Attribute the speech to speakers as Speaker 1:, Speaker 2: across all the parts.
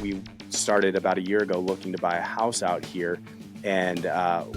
Speaker 1: we started about a year ago looking to buy a house out here, and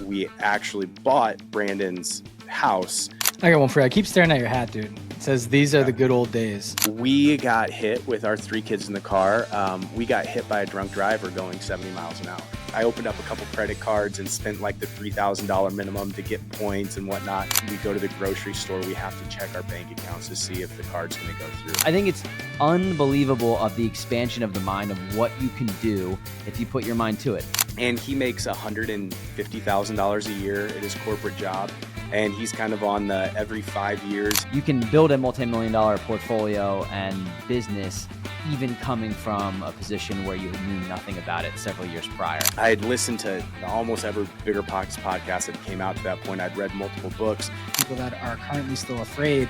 Speaker 1: we actually bought Brandon's house.
Speaker 2: I got one for you. I keep staring at your hat, dude. It says, "These are the good old days."
Speaker 1: We got hit with our 3 kids in the car. We got hit by a drunk driver going 70 miles an hour. I opened up a couple credit cards and spent like the $3,000 minimum to get points and whatnot. We go to the grocery store. We have to check our bank accounts to see if the card's going to go through.
Speaker 3: I think it's unbelievable of the expansion of the mind of what you can do if you put your mind to it.
Speaker 1: And he makes $150,000 a year at his corporate job. And he's kind of on the every 5 years.
Speaker 3: You can build a multi-million-dollar portfolio and business even coming from a position where you knew nothing about it several years prior.
Speaker 1: I had listened to almost every BiggerPockets podcast that came out to that point. I'd read multiple books.
Speaker 2: People that are currently still afraid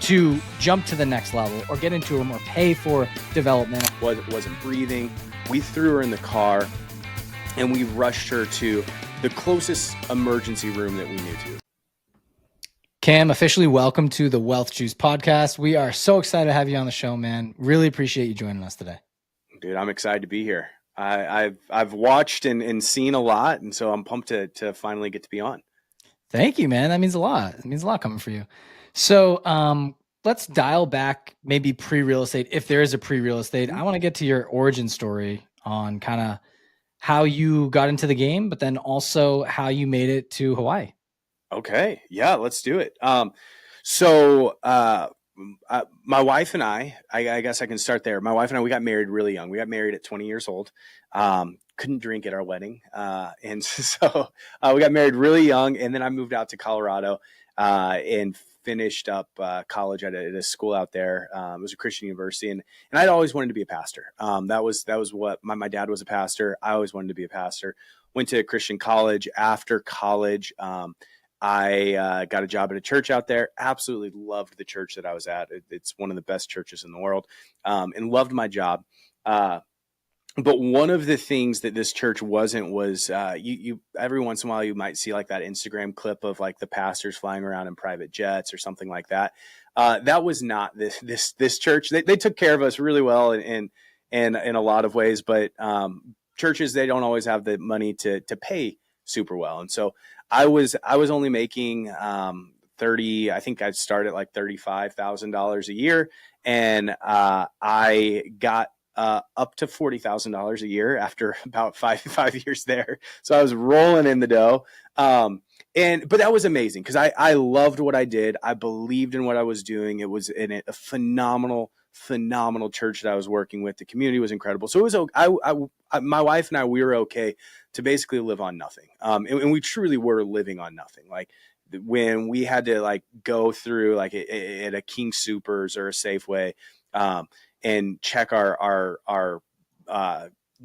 Speaker 2: to jump to the next level or get into them or pay for development.
Speaker 1: Wasn't breathing. We threw her in the car and we rushed her to the closest emergency room that we knew to.
Speaker 2: Cam, officially welcome to the Wealth Juice podcast. We are so excited to have you on the show, man. Really appreciate you joining us today.
Speaker 1: Dude, I'm excited to be here. I've watched and seen a lot, and so I'm pumped to finally get to be on.
Speaker 2: Thank you, man. That means a lot. It means a lot coming for you. So let's dial back maybe pre-real estate, if there is a pre-real estate. I want to get to your origin story on kind of how you got into the game, but then also how you made it to Hawaii.
Speaker 1: Okay. Yeah, let's do it. So my wife and I guess I can start there. My wife and I, we got married really young. We got married at 20 years old. Couldn't drink at our wedding. And so we got married really young. And then I moved out to Colorado and finished up college at a school out there. It was a Christian university. And I'd always wanted to be a pastor. That was what my dad was a pastor. I always wanted to be a pastor. Went to a Christian college. After college, I got a job at a church out there. Absolutely loved the church that I was at. It's one of the best churches in the world, and loved my job. But one of the things that this church wasn't was you every once in a while you might see like that Instagram clip of like the pastors flying around in private jets or something like that. That was not this church. They took care of us really well in a lot of ways, but churches, they don't always have the money to pay super well, and so I was only making 30. I think I'd start at like $35,000 a year, and I got up to $40,000 a year after about five years there. So I was rolling in the dough, but that was amazing because I loved what I did. I believed in what I was doing. It was a phenomenal church that I was working with. The community was incredible. So it was my wife and I, we were okay to basically live on nothing. And we truly were living on nothing. Like when we had to like go through like at a King Soopers or a Safeway, and check our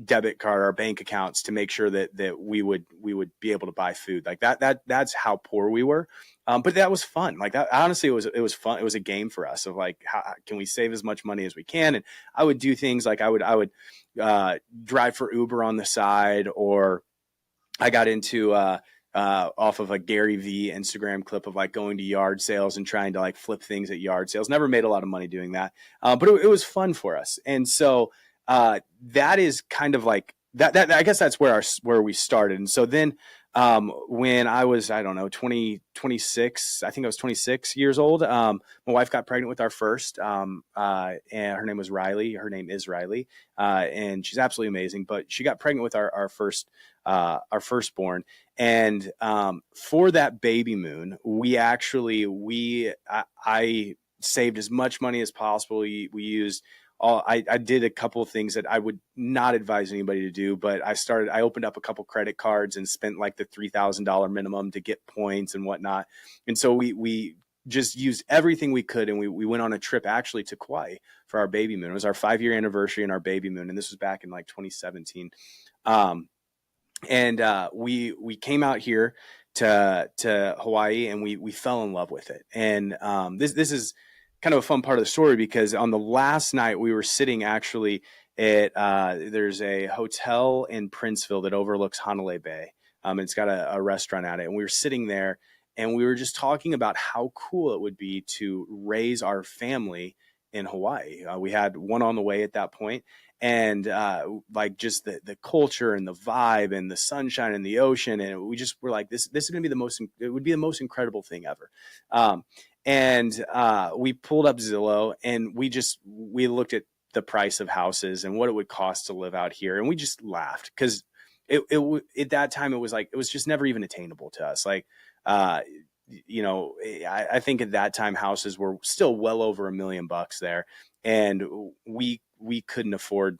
Speaker 1: debit card, our bank accounts to make sure that we would be able to buy food like that's how poor we were. But that was fun. Like that, honestly, it was fun. It was a game for us of like, how can we save as much money as we can? And I would do things like I would drive for Uber on the side, or I got into off of a Gary V Instagram clip of like going to yard sales and trying to like flip things at yard sales. Never made a lot of money doing that. But it was fun for us. And so that is kind of like that I guess that's where we started. And so then when I was, I don't know, 26, I think I was 26 years old. My wife got pregnant with our first, and her name was Riley. Her name is Riley. And she's absolutely amazing, but she got pregnant with our firstborn. And for that baby moon, I saved as much money as possible. We used I did a couple of things that I would not advise anybody to do, but I opened up a couple credit cards and spent like the $3,000 minimum to get points and whatnot. And so we just used everything we could. And we went on a trip actually to Kauai for our baby moon. It was our 5-year anniversary and our baby moon. And this was back in like 2017. We came out here to Hawaii, and we fell in love with it. And this is kind of a fun part of the story, because on the last night we were sitting actually at there's a hotel in Princeville that overlooks Hanalei Bay. And it's got a restaurant at it. And we were sitting there and we were just talking about how cool it would be to raise our family in Hawaii. We had one on the way at that point. and like just the culture and the vibe and the sunshine and the ocean. And we just were like, this is going to be it would be the most incredible thing ever. And we pulled up Zillow, and we looked at the price of houses and what it would cost to live out here. And we just laughed because at that time, it was just never even attainable to us. Like, I think at that time houses were still well over $1 million there, and we couldn't afford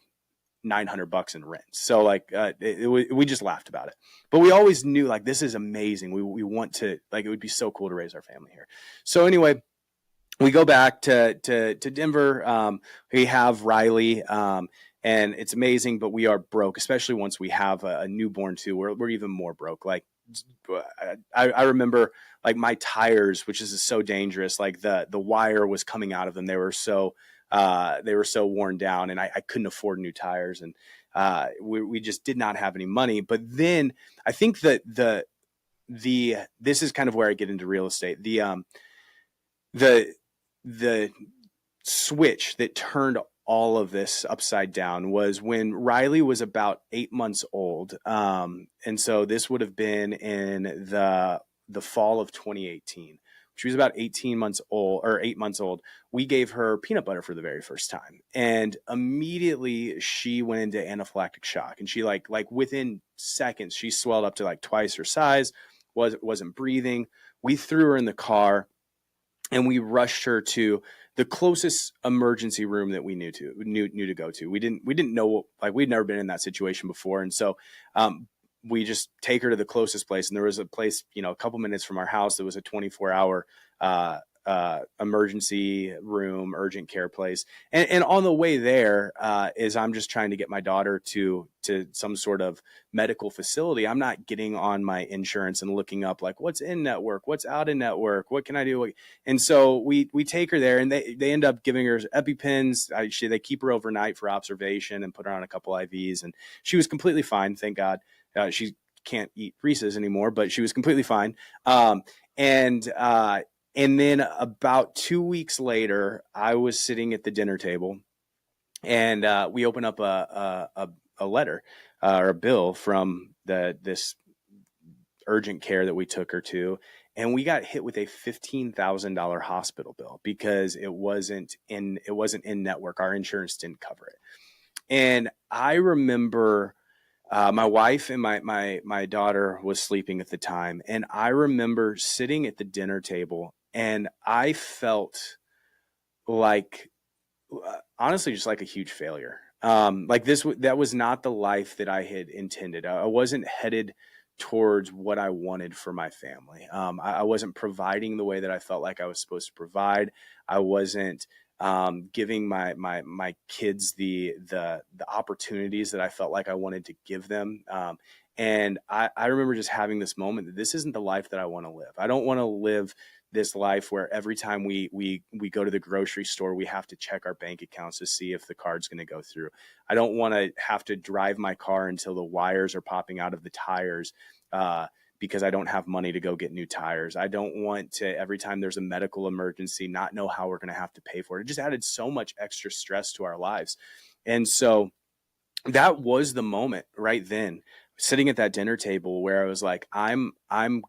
Speaker 1: $900 in rent. So like, we just laughed about it, but we always knew like, this is amazing. We want to, like, it would be so cool to raise our family here. So anyway, we go back to Denver. We have Riley, and it's amazing, but we are broke, especially once we have a newborn too. We're even more broke. Like, I remember like my tires, which is so dangerous. Like the wire was coming out of them. They were so worn down, and I couldn't afford new tires, and we just did not have any money. But then I think that this is kind of where I get into real estate. The switch that turned all of this upside down was when Riley was about 8 months old. And so this would have been in the fall of 2018. She was about 8 months old. We gave her peanut butter for the very first time. And immediately she went into anaphylactic shock. And she like within seconds, she swelled up to like twice her size, wasn't breathing. We threw her in the car, and we rushed her to the closest emergency room that we knew to go to. We didn't know, like, we'd never been in that situation before. And so, we just take her to the closest place. And there was a place, a couple minutes from our house that was a 24-hour, emergency room, urgent care place. And on the way there, is I'm just trying to get my daughter to some sort of medical facility. I'm not getting on my insurance and looking up like what's in network, what's out in network, what can I do? And so we take her there, and they end up giving her EpiPens. They keep her overnight for observation and put her on a couple IVs, and she was completely fine. Thank God. She can't eat Reese's anymore, but she was completely fine. And then about 2 weeks later, I was sitting at the dinner table, and we open up a letter or a bill from this urgent care that we took her to, and we got hit with a $15,000 hospital bill because it wasn't in network. Our insurance didn't cover it. And I remember my wife and my daughter was sleeping at the time, and I remember sitting at the dinner table, and I felt like, honestly, just like a huge failure. That was not the life that I had intended. I wasn't headed towards what I wanted for my family. I wasn't providing the way that I felt like I was supposed to provide. I wasn't giving my kids the opportunities that I felt like I wanted to give them. And I remember just having this moment that this isn't the life that I want to live. I don't want to live this life where every time we go to the grocery store, we have to check our bank accounts to see if the card's going to go through. I don't want to have to drive my car until the wires are popping out of the tires, because I don't have money to go get new tires. I don't want to, every time there's a medical emergency, not know how we're going to have to pay for it. It just added so much extra stress to our lives. And so that was the moment right then, sitting at that dinner table, where I was like, I'm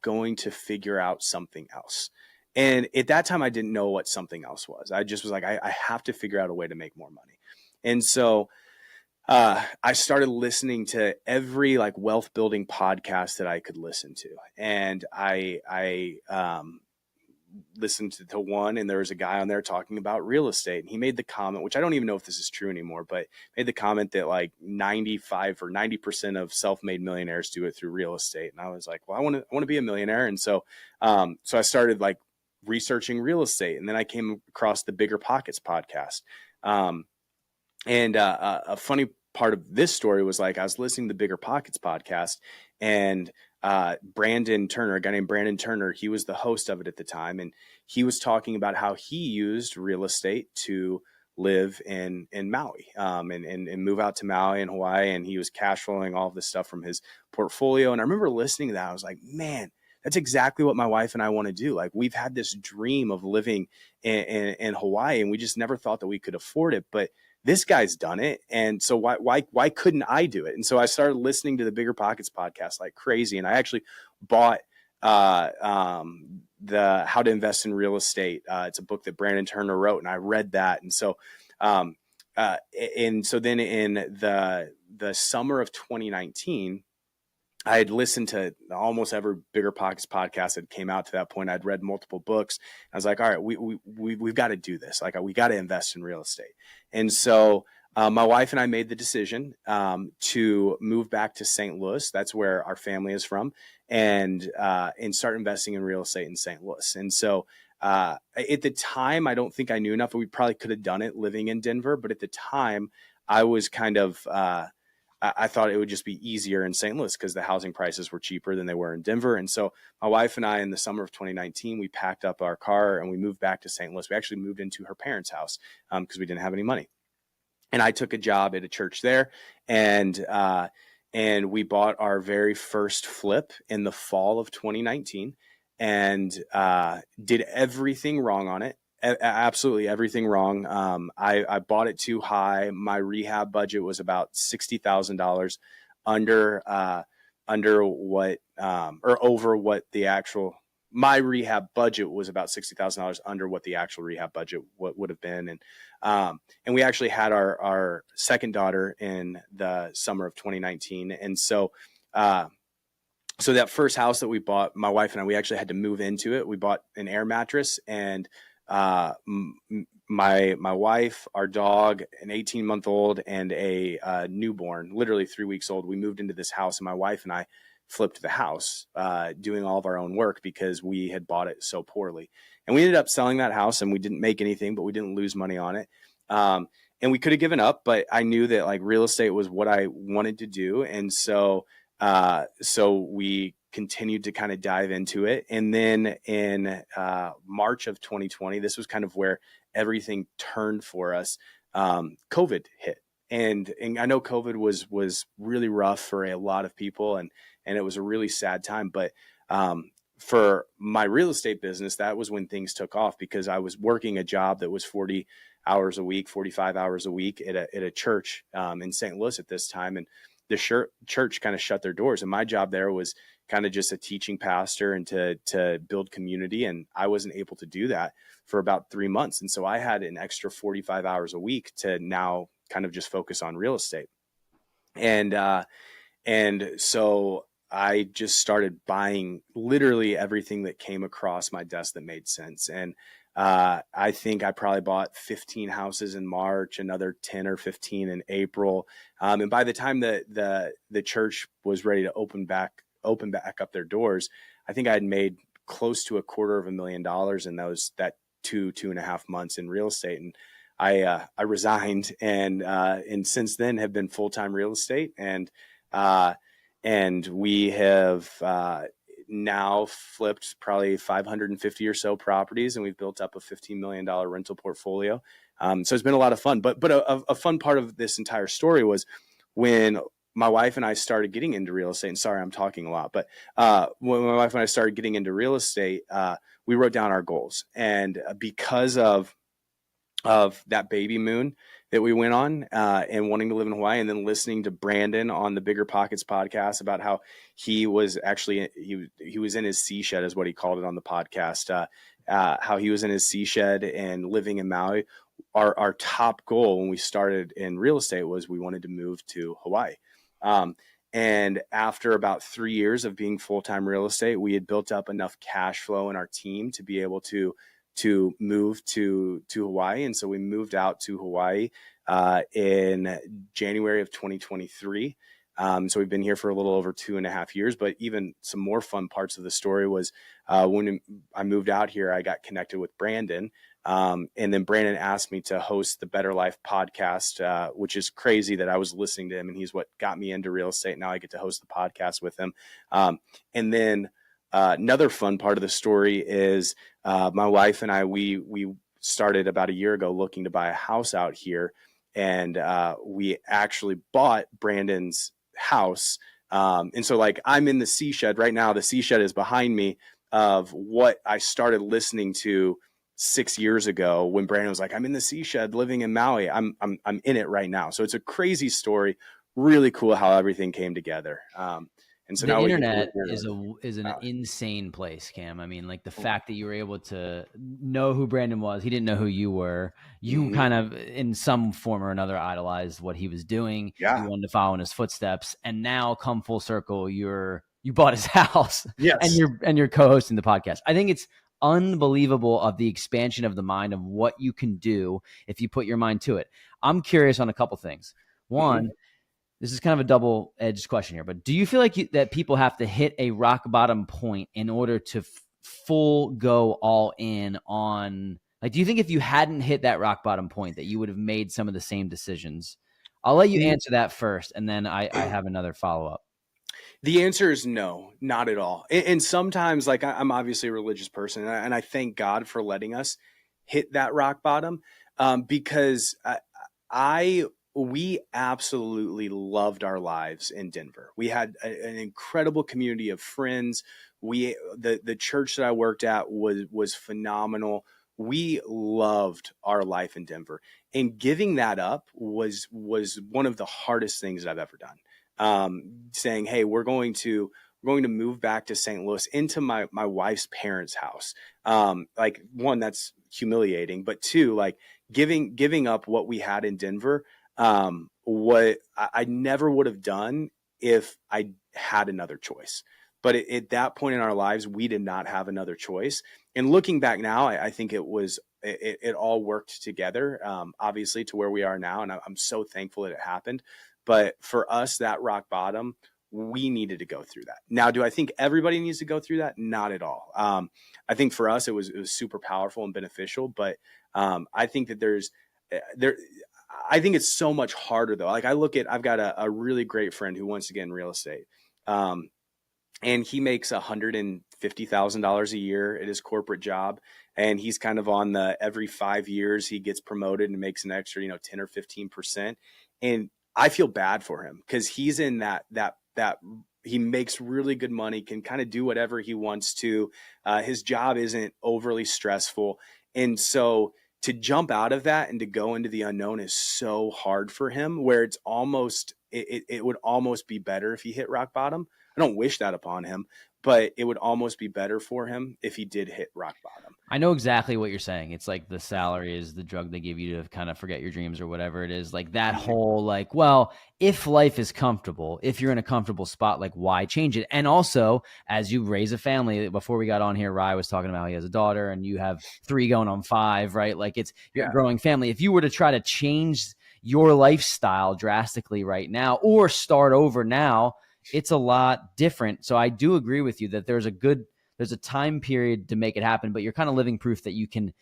Speaker 1: going to figure out something else. And at that time, I didn't know what something else was. I just was like, I have to figure out a way to make more money. And so I started listening to every like wealth building podcast that I could listen to. And I listened to one, and there was a guy on there talking about real estate. And he made the comment, which I don't even know if this is true anymore, but made the comment that like 95 or 90% of self-made millionaires do it through real estate. And I was like, well, I want to be a millionaire. And so I started like researching real estate, and then I came across the BiggerPockets podcast. And a funny part of this story was, like, I was listening to the BiggerPockets podcast, and Brandon Turner, a guy named Brandon Turner, he was the host of it at the time, and he was talking about how he used real estate to live in Maui, and move out to Maui and Hawaii, and he was cash flowing all of this stuff from his portfolio. And I remember listening to that, I was like, man, that's exactly what my wife and I want to do. Like, we've had this dream of living in Hawaii, and we just never thought that we could afford it. But this guy's done it. And so why couldn't I do it? And so I started listening to the BiggerPockets podcast like crazy. And I actually bought the How to Invest in Real Estate. It's a book that Brandon Turner wrote, and I read that. And so then in the summer of 2019, I had listened to almost every BiggerPockets podcast that came out to that point. I'd read multiple books. I was like, all right, we've got to do this. Like, we got to invest in real estate. And so my wife and I made the decision to move back to St. Louis. That's where our family is from, and start investing in real estate in St. Louis. And so at the time, I don't think I knew enough. We probably could have done it living in Denver, but at the time, I was kind of I thought it would just be easier in St. Louis because the housing prices were cheaper than they were in Denver. And so my wife and I, in the summer of 2019, we packed up our car and we moved back to St. Louis. We actually moved into her parents' house because we didn't have any money. And I took a job at a church there, and we bought our very first flip in the fall of 2019, and did everything wrong on it. Absolutely everything wrong. I bought it too high. My rehab budget was about $60,000 under what or over what the actual. My rehab budget was about $60,000 under what the actual rehab budget would have been, and we actually had our second daughter in the summer of 2019, and so that first house that we bought, my wife and I, we actually had to move into it. We bought an air mattress, and my wife, our dog, an 18-month-old, and a newborn, literally 3 weeks old. We moved into this house, and my wife and I flipped the house, doing all of our own work because we had bought it so poorly. And we ended up selling that house, and we didn't make anything, but we didn't lose money on it. And we could have given up, but I knew that like real estate was what I wanted to do. And so we continued to kind of dive into it. And then in March of 2020, this was kind of where everything turned for us. COVID hit. And I know COVID was really rough for a lot of people, and it was a really sad time. But for my real estate business, that was when things took off, because I was working a job that was 40 hours a week, 45 hours a week at a church in St. Louis at this time. And the church kind of shut their doors. And my job there was kind of just a teaching pastor and to build community. And I wasn't able to do that for about 3 months. And so I had an extra 45 hours a week to now kind of just focus on real estate. And so I just started buying literally everything that came across my desk that made sense. And I think I probably bought 15 houses in March, another 10 or 15 in April. And by the time the church was ready to open back up their doors, I think I had made close to $250,000 in that 2.5 months in real estate. And I resigned, and since then have been full-time real estate. And we have now flipped probably 550 or so properties, and we've built up a $15 million rental portfolio. So it's been a lot of fun. But a fun part of this entire story was when my wife and I started getting into real estate. And sorry, I'm talking a lot, but when my wife and I started getting into real estate, we wrote down our goals. And because of that baby moon that we went on and wanting to live in Hawaii, and then listening to Brandon on the BiggerPockets podcast about how he was actually, he was in his sea shed is what he called it on the podcast, how he was in his sea shed and living in Maui. Our top goal when we started in real estate was we wanted to move to Hawaii. And after about 3 years of being full-time real estate, we had built up enough cash flow in our team to be able to move to Hawaii. And so we moved out to Hawaii in January of 2023. So we've been here for a little over 2.5 years. But even some more fun parts of the story was when I moved out here, I got connected with Brandon. And then Brandon asked me to host the Better Life podcast, which is crazy that I was listening to him, and he's what got me into real estate. Now I get to host the podcast with him. And then another fun part of the story is my wife and I, we started about a year ago looking to buy a house out here, and we actually bought Brandon's house. And so like I'm in the sea shed right now. The sea shed is behind me of what I started listening to 6 years ago when Brandon was like, I'm in the sea shed living in Maui. I'm in it right now. So it's a crazy story. Really cool how everything came together. And so
Speaker 3: The
Speaker 1: now we get to
Speaker 3: internet
Speaker 1: live
Speaker 3: is an
Speaker 1: Maui.
Speaker 3: insane place, Cam. I mean, like the fact that you were able to know who Brandon was, he didn't know who you were. You
Speaker 1: Mhm.
Speaker 3: kind of, in some form or another, idolized what he was doing.
Speaker 1: Yeah.
Speaker 3: You wanted to follow in his footsteps, and now come full circle, you bought his house, and
Speaker 1: Yes.
Speaker 3: you're co-hosting the podcast. I think it's unbelievable of the expansion of the mind of what you can do if you put your mind to it. I'm curious on a couple things. One,
Speaker 1: Mhm.
Speaker 3: this is kind of a double-edged question here, but do you feel like that people have to hit a rock bottom point in order to full go all in on, like, do you think if you hadn't hit that rock bottom point that you would have made some of the same decisions? I'll let you answer that first, and then I have another follow-up.
Speaker 1: The answer is no, not at all. And sometimes, like, I'm obviously a religious person, and I thank God for letting us hit that rock bottom, because we absolutely loved our lives in Denver. We had an incredible community of friends. The church that I worked at was phenomenal. We loved our life in Denver, and giving that up was one of the hardest things that I've ever done. Saying, "Hey, we're going to move back to St. Louis into my wife's parents' house." Like, one, that's humiliating, but two, like giving up what we had in Denver, what I never would have done if I had another choice. But at that point in our lives, we did not have another choice. And looking back now, I think it all worked together, obviously, to where we are now. And I'm so thankful that it happened. But for us, that rock bottom, we needed to go through that. Now, do I think everybody needs to go through that? Not at all. I think for us, it was super powerful and beneficial. But I think that there. I think it's so much harder though. Like, I've got a really great friend who wants to get in real estate. And he makes $150,000 a year at his corporate job. And he's kind of on the every 5 years he gets promoted and makes an extra, 10 or 15%. And I feel bad for him because he's in that he makes really good money, can kind of do whatever he wants to. His job isn't overly stressful. And so to jump out of that and to go into the unknown is so hard for him, where it would almost be better if he hit rock bottom. I don't wish that upon him, but it would almost be better for him if he did hit rock bottom.
Speaker 3: I know exactly what you're saying. It's like the salary is the drug they give you to kind of forget your dreams or whatever it is. Like that whole, like, well, if life is comfortable, if you're in a comfortable spot, like, why change it? And also, as you raise a family, before we got on here, Rye was talking about how he has a daughter and you have 3 going on 5, right? Like, you're a growing family. If you were to try to change your lifestyle drastically right now or start over now, it's a lot different. So I do agree with you that there's a time period to make it happen, but you're kind of living proof that you can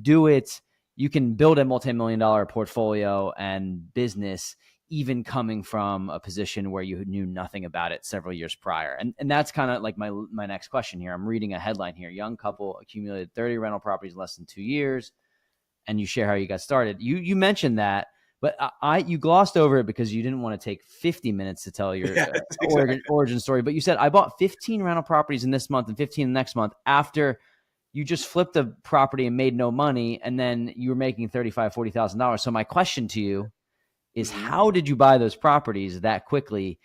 Speaker 3: do it. You can build a multi-million-dollar portfolio and business, even coming from a position where you knew nothing about it several years prior. And that's kind of like my next question here. I'm reading a headline here. Young couple accumulated 30 rental properties in less than 2 years. And you share how you got started. You mentioned that, but you glossed over it because you didn't want to take 50 minutes to tell your origin story. But you said, I bought 15 rental properties in this month and 15 the next month after you just flipped a property and made no money. And then you were making $35,000, $40,000. So my question to you is, how did you buy those properties that quickly?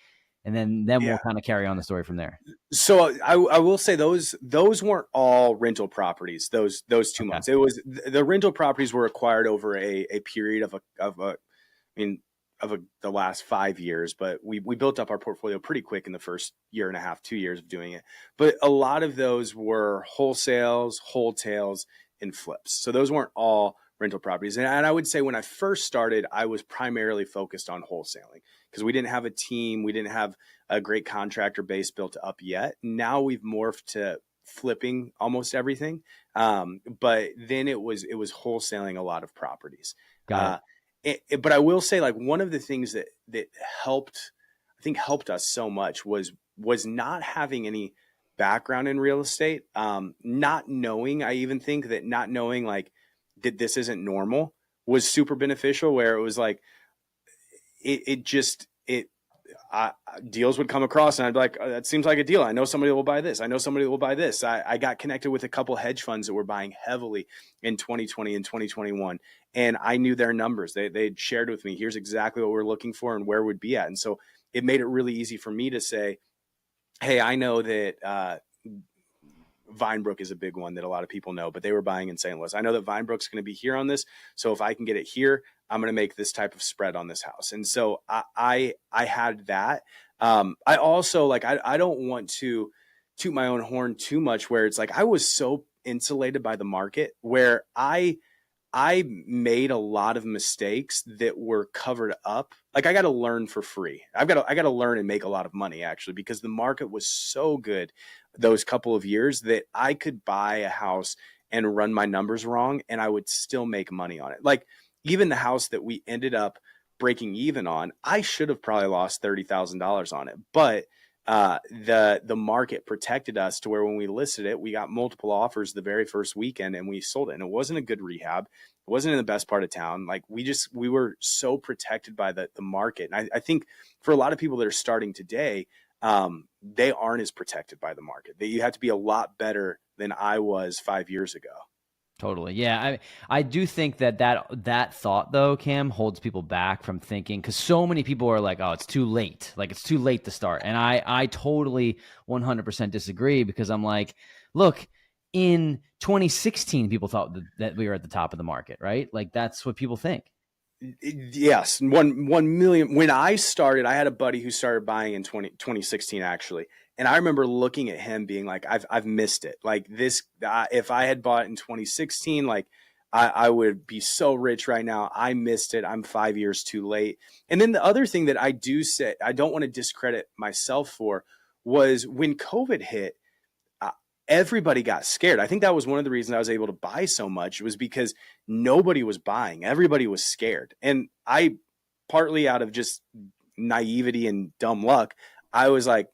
Speaker 3: And then we'll kind of carry on the story from there.
Speaker 1: So I will say those weren't all rental properties. Those 2 months. It was the rental properties were acquired over a period of the last 5 years, but we built up our portfolio pretty quick in the first year and a half, 2 years of doing it. But a lot of those were wholesales, wholetails, and flips. So those weren't all rental properties. And I would say when I first started, I was primarily focused on wholesaling because we didn't have a team. We didn't have a great contractor base built up yet. Now we've morphed to flipping almost everything. But then it was wholesaling a lot of properties.
Speaker 3: Got it.
Speaker 1: But I will say, like, one of the things that helped us so much was not having any background in real estate. Not knowing, I even think that not knowing, like, that this isn't normal was super beneficial, where it was like, deals would come across and I'd be like, oh, that seems like a deal. I know somebody will buy this. I know somebody will buy this. I got connected with a couple hedge funds that were buying heavily in 2020 and 2021. And I knew their numbers. They'd shared with me, here's exactly what we're looking for and where we'd be at. And so it made it really easy for me to say, hey, I know that Vinebrook is a big one that a lot of people know, but they were buying in St. Louis. I know that Vinebrook's going to be here on this. So if I can get it here, I'm going to make this type of spread on this house. And so I had that. I also like, I don't want to toot my own horn too much where it's like, I was so insulated by the market where I made a lot of mistakes that were covered up. Like I got to learn for free. I got to learn and make a lot of money actually, because the market was so good those couple of years that I could buy a house and run my numbers wrong and I would still make money on it. Like even the house that we ended up breaking even on, I should have probably lost $30,000 on it, but the market protected us to where when we listed it, we got multiple offers the very first weekend and we sold it. And it wasn't a good rehab. It wasn't in the best part of town. Like we were so protected by the market. And I think for a lot of people that are starting today, they aren't as protected by the market. That you have to be a lot better than I was 5 years ago.
Speaker 3: Totally. Yeah. I do think that thought though, Cam, holds people back from thinking, because so many people are like, oh, it's too late. Like it's too late to start. And I totally 100% disagree, because I'm like, look, in 2016, people thought that we were at the top of the market, right? Like that's what people think.
Speaker 1: Yes. 1 million. When I started, I had a buddy who started buying in 2016 actually. And I remember looking at him being like, I've missed it. Like this, if I had bought in 2016, like I would be so rich right now. I missed it. I'm 5 years too late. And then the other thing that I do say, I don't want to discredit myself for, was when COVID hit, everybody got scared. I think that was one of the reasons I was able to buy so much, was because nobody was buying. Everybody was scared. And I, partly out of just naivety and dumb luck, I was like,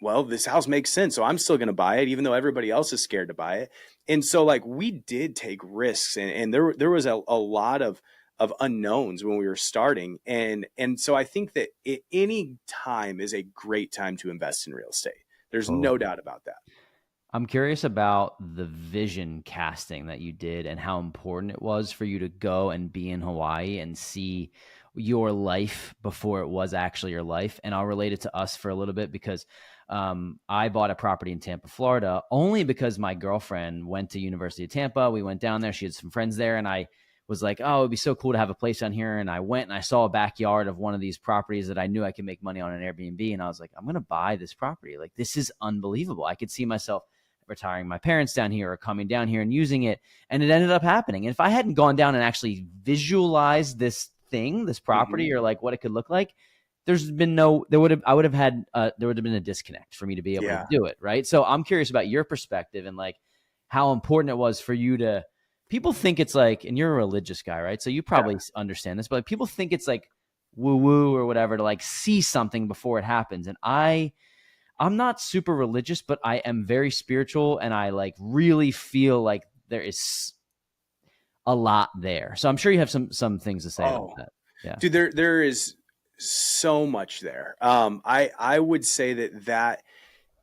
Speaker 1: well, this house makes sense. So I'm still going to buy it, even though everybody else is scared to buy it. And so like we did take risks and there was a lot of unknowns when we were starting. And so I think that any time is a great time to invest in real estate. There's no doubt about that.
Speaker 3: I'm curious about the vision casting that you did and how important it was for you to go and be in Hawaii and see your life before it was actually your life. And I'll relate it to us for a little bit, because I bought a property in Tampa, Florida, only because my girlfriend went to University of Tampa. We went down there. She had some friends there. And I was like, oh, it'd be so cool to have a place down here. And I went and I saw a backyard of one of these properties that I knew I could make money on an Airbnb. And I was like, I'm going to buy this property. Like, this is unbelievable. I could see myself retiring my parents down here or coming down here and using it. And it ended up happening. And if I hadn't gone down and actually visualized this property, or like what it could look like, there would have been a disconnect for me to be able to do it. Right. So I'm curious about your perspective and like how important it was for you to, people think it's like, and you're a religious guy, right? So you probably understand this, but like, people think it's like woo woo or whatever to like see something before it happens. And I'm not super religious, but I am very spiritual, and I like really feel like there is a lot there. So I'm sure you have some things to say about that. Yeah,
Speaker 1: dude, there is so much there. I would say that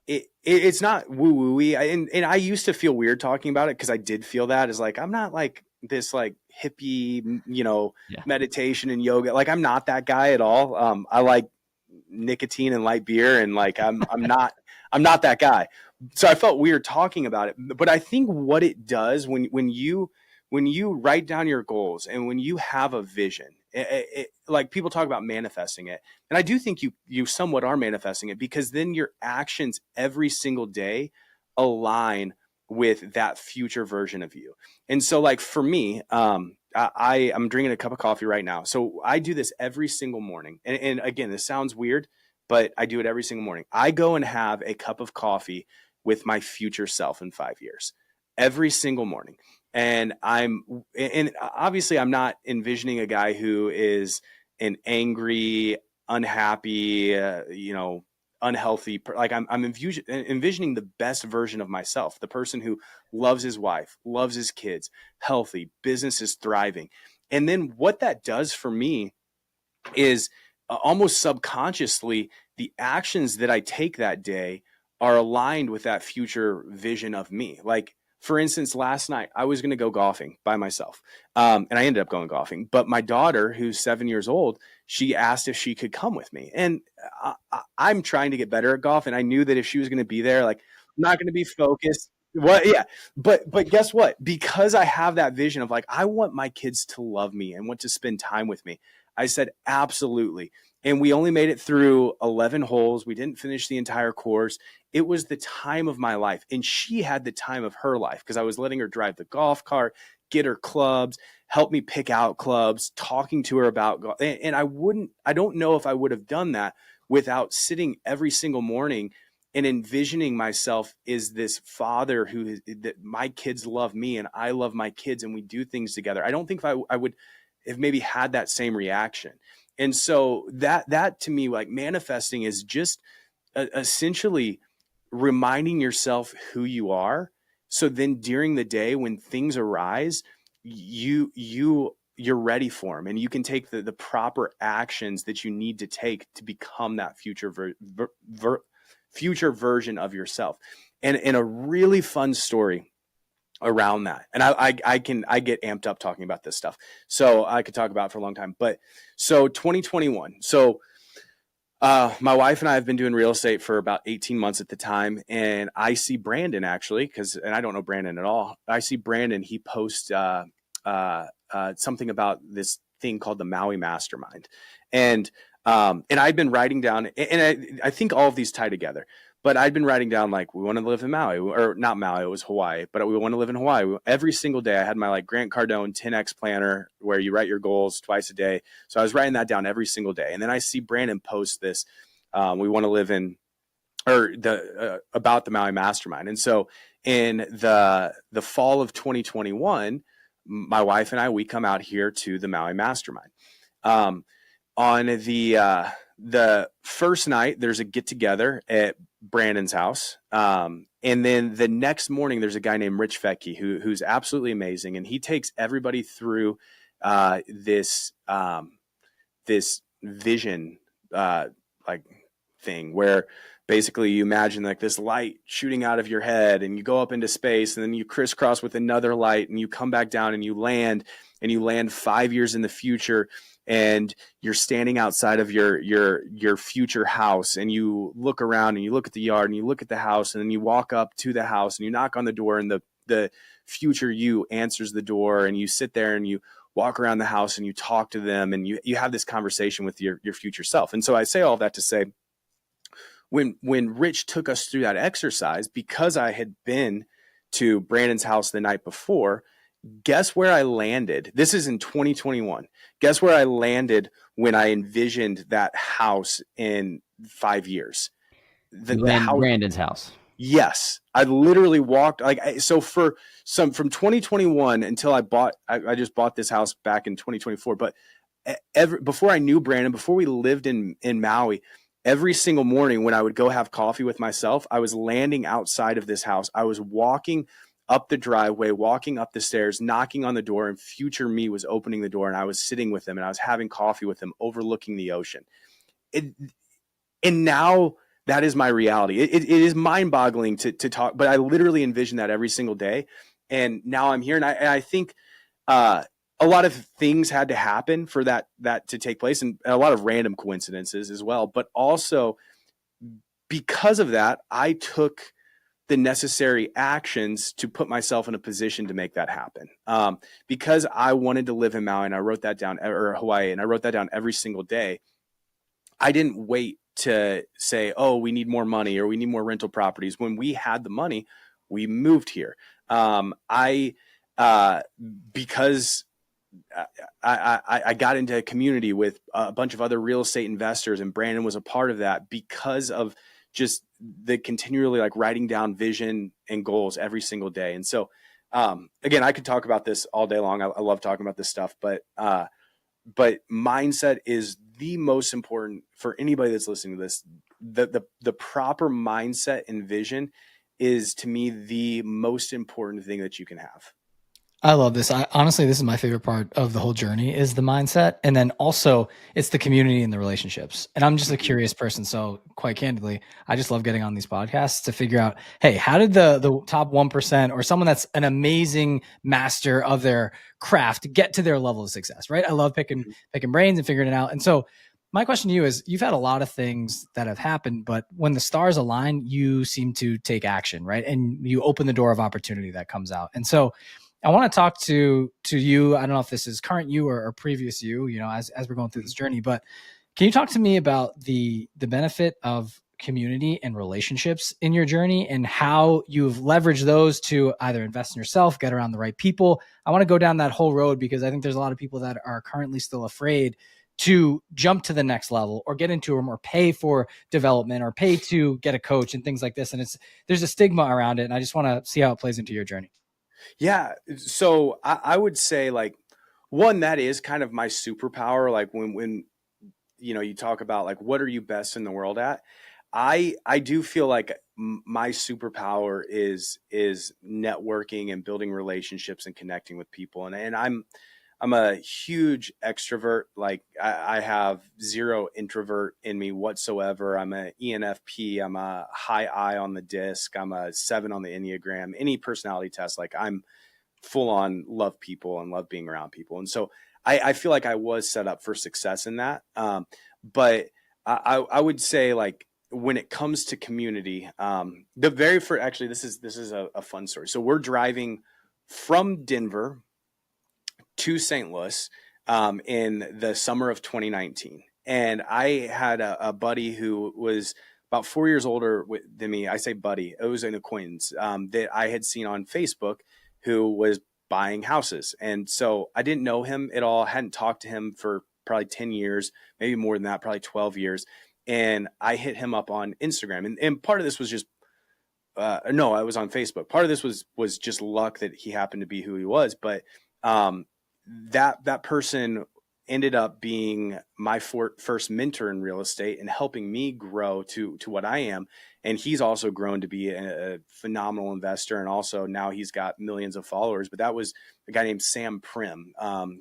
Speaker 1: it's not woo woo-y. And I used to feel weird talking about it, because I did feel that as like, I'm not like this like hippie, meditation and yoga. Like I'm not that guy at all. I like nicotine and light beer, and like I'm not that guy. So I felt weird talking about it. But I think what it does when you write down your goals and when you have a vision, like people talk about manifesting it, and I do think you somewhat are manifesting it, because then your actions every single day align with that future version of you. And so like for me, I'm drinking a cup of coffee right now. So I do this every single morning. And again, this sounds weird, but I do it every single morning. I go and have a cup of coffee with my future self in 5 years, every single morning. And obviously I'm not envisioning a guy who is an angry, unhappy, unhealthy. Like I'm envisioning the best version of myself, the person who loves his wife, loves his kids, healthy, business is thriving. And then what that does for me is almost subconsciously, the actions that I take that day are aligned with that future vision of me. Like, for instance, last night I was going to go golfing by myself, and I ended up going golfing. But my daughter, who's 7 years old, she asked if she could come with me, and I'm trying to get better at golf, and I knew that if she was going to be there, like, I'm not going to be focused. What? Yeah, but guess what? Because I have that vision of like, I want my kids to love me and want to spend time with me. I said absolutely. And we only made it through 11 holes. We didn't finish the entire course. It was the time of my life. And she had the time of her life because I was letting her drive the golf cart, get her clubs, help me pick out clubs, talking to her about golf. And I don't know if I would have done that without sitting every single morning and envisioning myself as this father that my kids love me and I love my kids and we do things together. I don't think if I would have maybe had that same reaction. And so that to me, like, manifesting is just essentially reminding yourself who you are. So then during the day, when things arise, you're ready for them, and you can take the proper actions that you need to take to become that future version of yourself. And a really fun story around that. And I get amped up talking about this stuff. So I could talk about it for a long time. But so 2021. So my wife and I have been doing real estate for about 18 months at the time. And I see Brandon actually, and I don't know Brandon at all. I see Brandon, he posts something about this thing called the Maui Mastermind. And I'd been writing down, and I think all of these tie together. But I'd been writing down, like, we want to live in Maui, or not Maui, it was Hawaii, but we want to live in Hawaii. Every single day I had my like Grant Cardone 10X planner where you write your goals twice a day. So I was writing that down every single day. And then I see Brandon post this, we want to live in, or about the Maui Mastermind. And so in the fall of 2021, my wife and I, we come out here to the Maui Mastermind. On the first night, there's a get together at Brandon's house. And then the next morning, there's a guy named Rich Fecky who's absolutely amazing. And he takes everybody through this vision like thing where basically you imagine like this light shooting out of your head and you go up into space and then you crisscross with another light and you come back down and you land 5 years in the future. And you're standing outside of your future house and you look around and you look at the yard and you look at the house and then you walk up to the house and you knock on the door and the future you answers the door and you sit there and you walk around the house and you talk to them and you have this conversation with your future self. And so I say all that to say, when Rich took us through that exercise, because I had been to Brandon's house the night before, guess where I landed? This is in 2021. Guess where I landed when I envisioned that house in 5 years? The house,
Speaker 3: Brandon's house.
Speaker 1: Yes. I literally walked so for from 2021 until I just bought this house back in 2024. But before I knew Brandon, before we lived in Maui, every single morning when I would go have coffee with myself, I was landing outside of this house. I was walking up the driveway, walking up the stairs, knocking on the door, and future me was opening the door and I was sitting with him and I was having coffee with him overlooking the ocean. And now that is my reality. It is mind-boggling to talk, but I literally envision that every single day. And now I'm here, and I think a lot of things had to happen for that to take place, and a lot of random coincidences as well. But also because of that, I took the necessary actions to put myself in a position to make that happen. Because I wanted to live in Maui and I wrote that down, or Hawaii, and I wrote that down every single day. I didn't wait to say, oh, we need more money or we need more rental properties. When we had the money, we moved here. Because I got into a community with a bunch of other real estate investors, and Brandon was a part of that because of just the continually like writing down vision and goals every single day. And so, again, I could talk about this all day long. I love talking about this stuff, but mindset is the most important for anybody that's listening to this. The proper mindset and vision is, to me, the most important thing that you can have.
Speaker 2: I love this. Honestly, this is my favorite part of the whole journey is the mindset. And then also it's the community and the relationships. And I'm just a
Speaker 1: Mhm.
Speaker 2: curious person. So quite candidly, I just love getting on these podcasts to figure out, hey, how did the top 1% or someone that's an amazing master of their craft get to their level of success, right? I love picking brains and figuring it out. And so my question to you is you've had a lot of things that have happened, but when the stars align, you seem to take action, right? And you open the door of opportunity that comes out. And so I want to talk to you. I don't know if this is current you or previous you, as we're going through this journey, but can you talk to me about the benefit of community and relationships in your journey and how you've leveraged those to either invest in yourself, get around the right people? I want to go down that whole road because I think there's a lot of people that are currently still afraid to jump to the next level or get into them or pay for development or pay to get a coach and things like this. And there's a stigma around it. And I just want to see how it plays into your journey.
Speaker 1: Yeah. So I would say like one, that is kind of my superpower. Like when you talk about like, what are you best in the world at? I do feel like my superpower is networking and building relationships and connecting with people. And I'm a huge extrovert. Like I have zero introvert in me whatsoever. I'm a ENFP. I'm a high I on the disc. I'm a 7 on the Enneagram. Any personality test, like I'm full on love people and love being around people. And so I feel like I was set up for success in that. But I would say like when it comes to community, the very first, actually, this is a fun story. So we're driving from Denver to St. Louis in the summer of 2019. And I had a buddy who was about 4 years older than me. I say buddy, it was an acquaintance that I had seen on Facebook who was buying houses. And so I didn't know him at all, hadn't talked to him for probably 10 years, maybe more than that, probably 12 years. And I hit him up on Instagram. And part of this was just, no, I was on Facebook. Part of this was just luck that he happened to be who he was. But um, that person ended up being my first mentor in real estate and helping me grow to what I am. And he's also grown to be a phenomenal investor. And also now he's got millions of followers. But that was a guy named Sam Prim,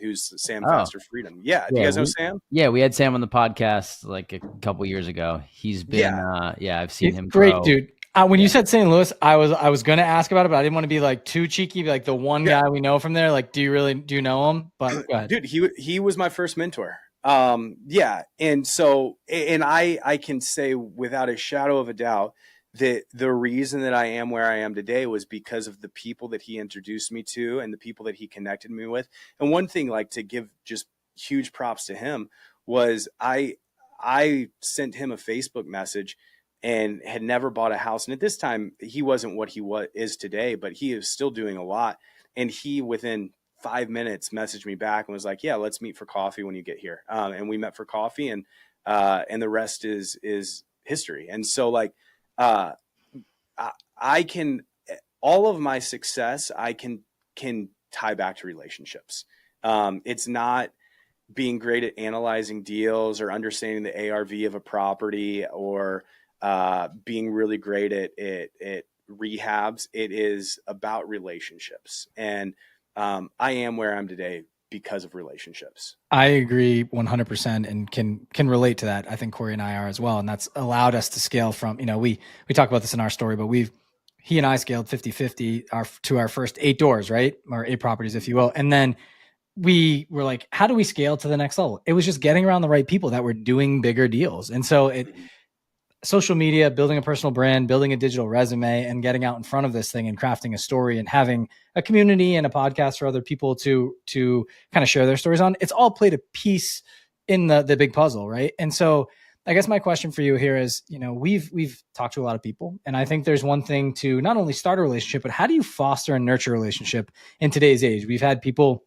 Speaker 1: who's Sam
Speaker 3: Oh,
Speaker 1: Faster Freedom. Yeah. Do you
Speaker 3: yeah,
Speaker 1: guys know Sam?
Speaker 3: we had Sam on the podcast like a couple years ago. He's been,
Speaker 1: Yeah.
Speaker 3: I've seen him
Speaker 2: Great,
Speaker 3: grow.
Speaker 2: dude. When you
Speaker 3: Yeah.
Speaker 2: said St. Louis, I was gonna ask about it, but I didn't want to be like too cheeky, be like the one
Speaker 1: Yeah.
Speaker 2: guy we know from there. Like, do you know him? But go ahead.
Speaker 1: Dude, he was my first mentor. Yeah. And so, and I can say without a shadow of a doubt that the reason that I am where I am today was because of the people that he introduced me to and the people that he connected me with. And one thing, like, to give just huge props to him was I sent him a Facebook message and had never bought a house. And at this time he wasn't what is today, but he is still doing a lot. And he, within 5 minutes, messaged me back and was like, "Yeah, let's meet for coffee when you get here." And we met for coffee, and the rest is history. And so, like, uh, I can, all of my success I can tie back to relationships. It's not being great at analyzing deals or understanding the ARV of a property or being really great at rehabs. It is about relationships. And I am where I'm today because of relationships.
Speaker 2: I agree 100% and can relate to that. I think Corey and I are as well, and that's allowed us to scale from. We talk about this in our story, but he and I scaled 50-50 to our first 8 doors, right, or 8 properties, if you will, and then we were like, how do we scale to the next level? It was just getting around the right people that were doing bigger deals. And so social media, building a personal brand, building a digital resume, and getting out in front of this thing and crafting a story and having a community and a podcast for other people to kind of share their stories on. It's all played a piece in the big puzzle, right? And so I guess my question for you here is, we've talked to a lot of people, and I think there's one thing to not only start a relationship, but how do you foster and nurture a relationship in today's age? We've had people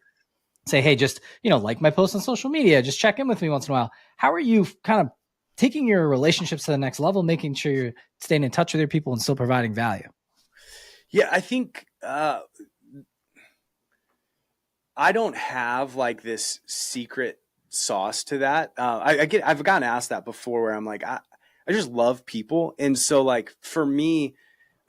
Speaker 2: say, hey, just, like my posts on social media, just check in with me once in a while. How are you kind of taking your relationships to the next level, making sure you're staying in touch with your people and still providing value?
Speaker 1: Yeah, I think I don't have like this secret sauce to that. I've gotten asked that before where I'm like, I just love people. And so, like, for me,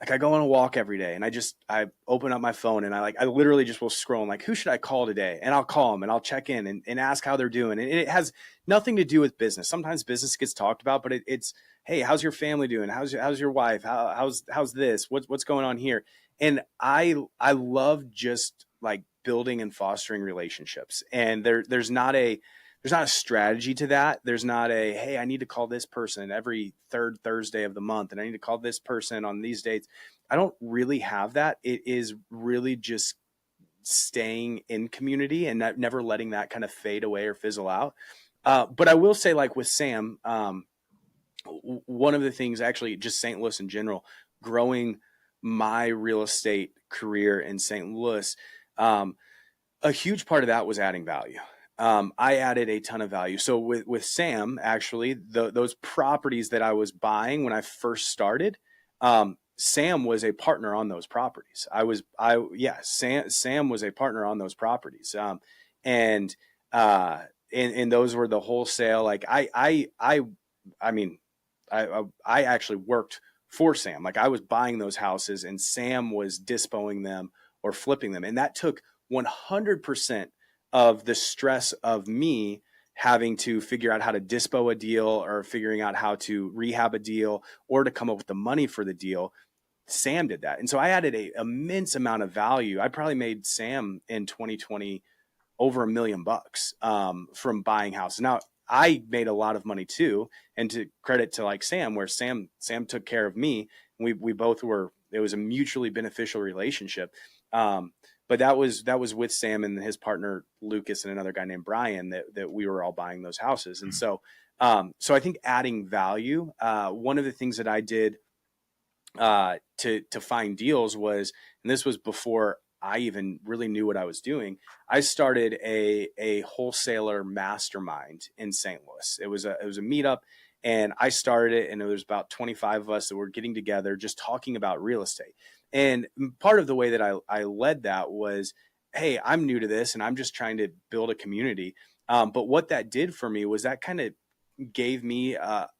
Speaker 1: like I go on a walk every day and I open up my phone and I literally just will scroll and like, who should I call today? And I'll call them and I'll check in and ask how they're doing. And it has nothing to do with business. Sometimes business gets talked about, but it's, hey, how's your family doing? How's your wife? How's this? What's going on here? And I love just like building and fostering relationships. And there's not a strategy to that. There's not a, hey, I need to call this person every third Thursday of the month, and I need to call this person on these dates. I don't really have that. It is really just staying in community and never letting that kind of fade away or fizzle out. But I will say, like with Sam, one of the things, actually, just St. Louis in general, growing my real estate career in St. Louis, a huge part of that was adding value. I added a ton of value. So with Sam, actually, those properties that I was buying when I first started, Sam was a partner on those properties. Sam was a partner on those properties. And those were the wholesale. Like I actually worked for Sam. Like I was buying those houses and Sam was dispoing them or flipping them. And that took 100% of the stress of me having to figure out how to dispo a deal or figuring out how to rehab a deal or to come up with the money for the deal. Sam did that. And so I added a immense amount of value. I probably made Sam in 2020 over $1 million from buying houses. Now I made a lot of money too. And to credit to like Sam, where Sam took care of me. We both were, it was a mutually beneficial relationship. But that was with Sam and his partner, Lucas, and another guy named Brian that we were all buying those houses. And so I think adding value, one of the things that I did to find deals was, and this was before I even really knew what I was doing, I started a wholesaler mastermind in St. Louis. It was a meetup, and I started it, and there was about 25 of us that were getting together just talking about real estate. And part of the way that I led that was, hey, I'm new to this and I'm just trying to build a community. But what that did for me was that kind of gave me a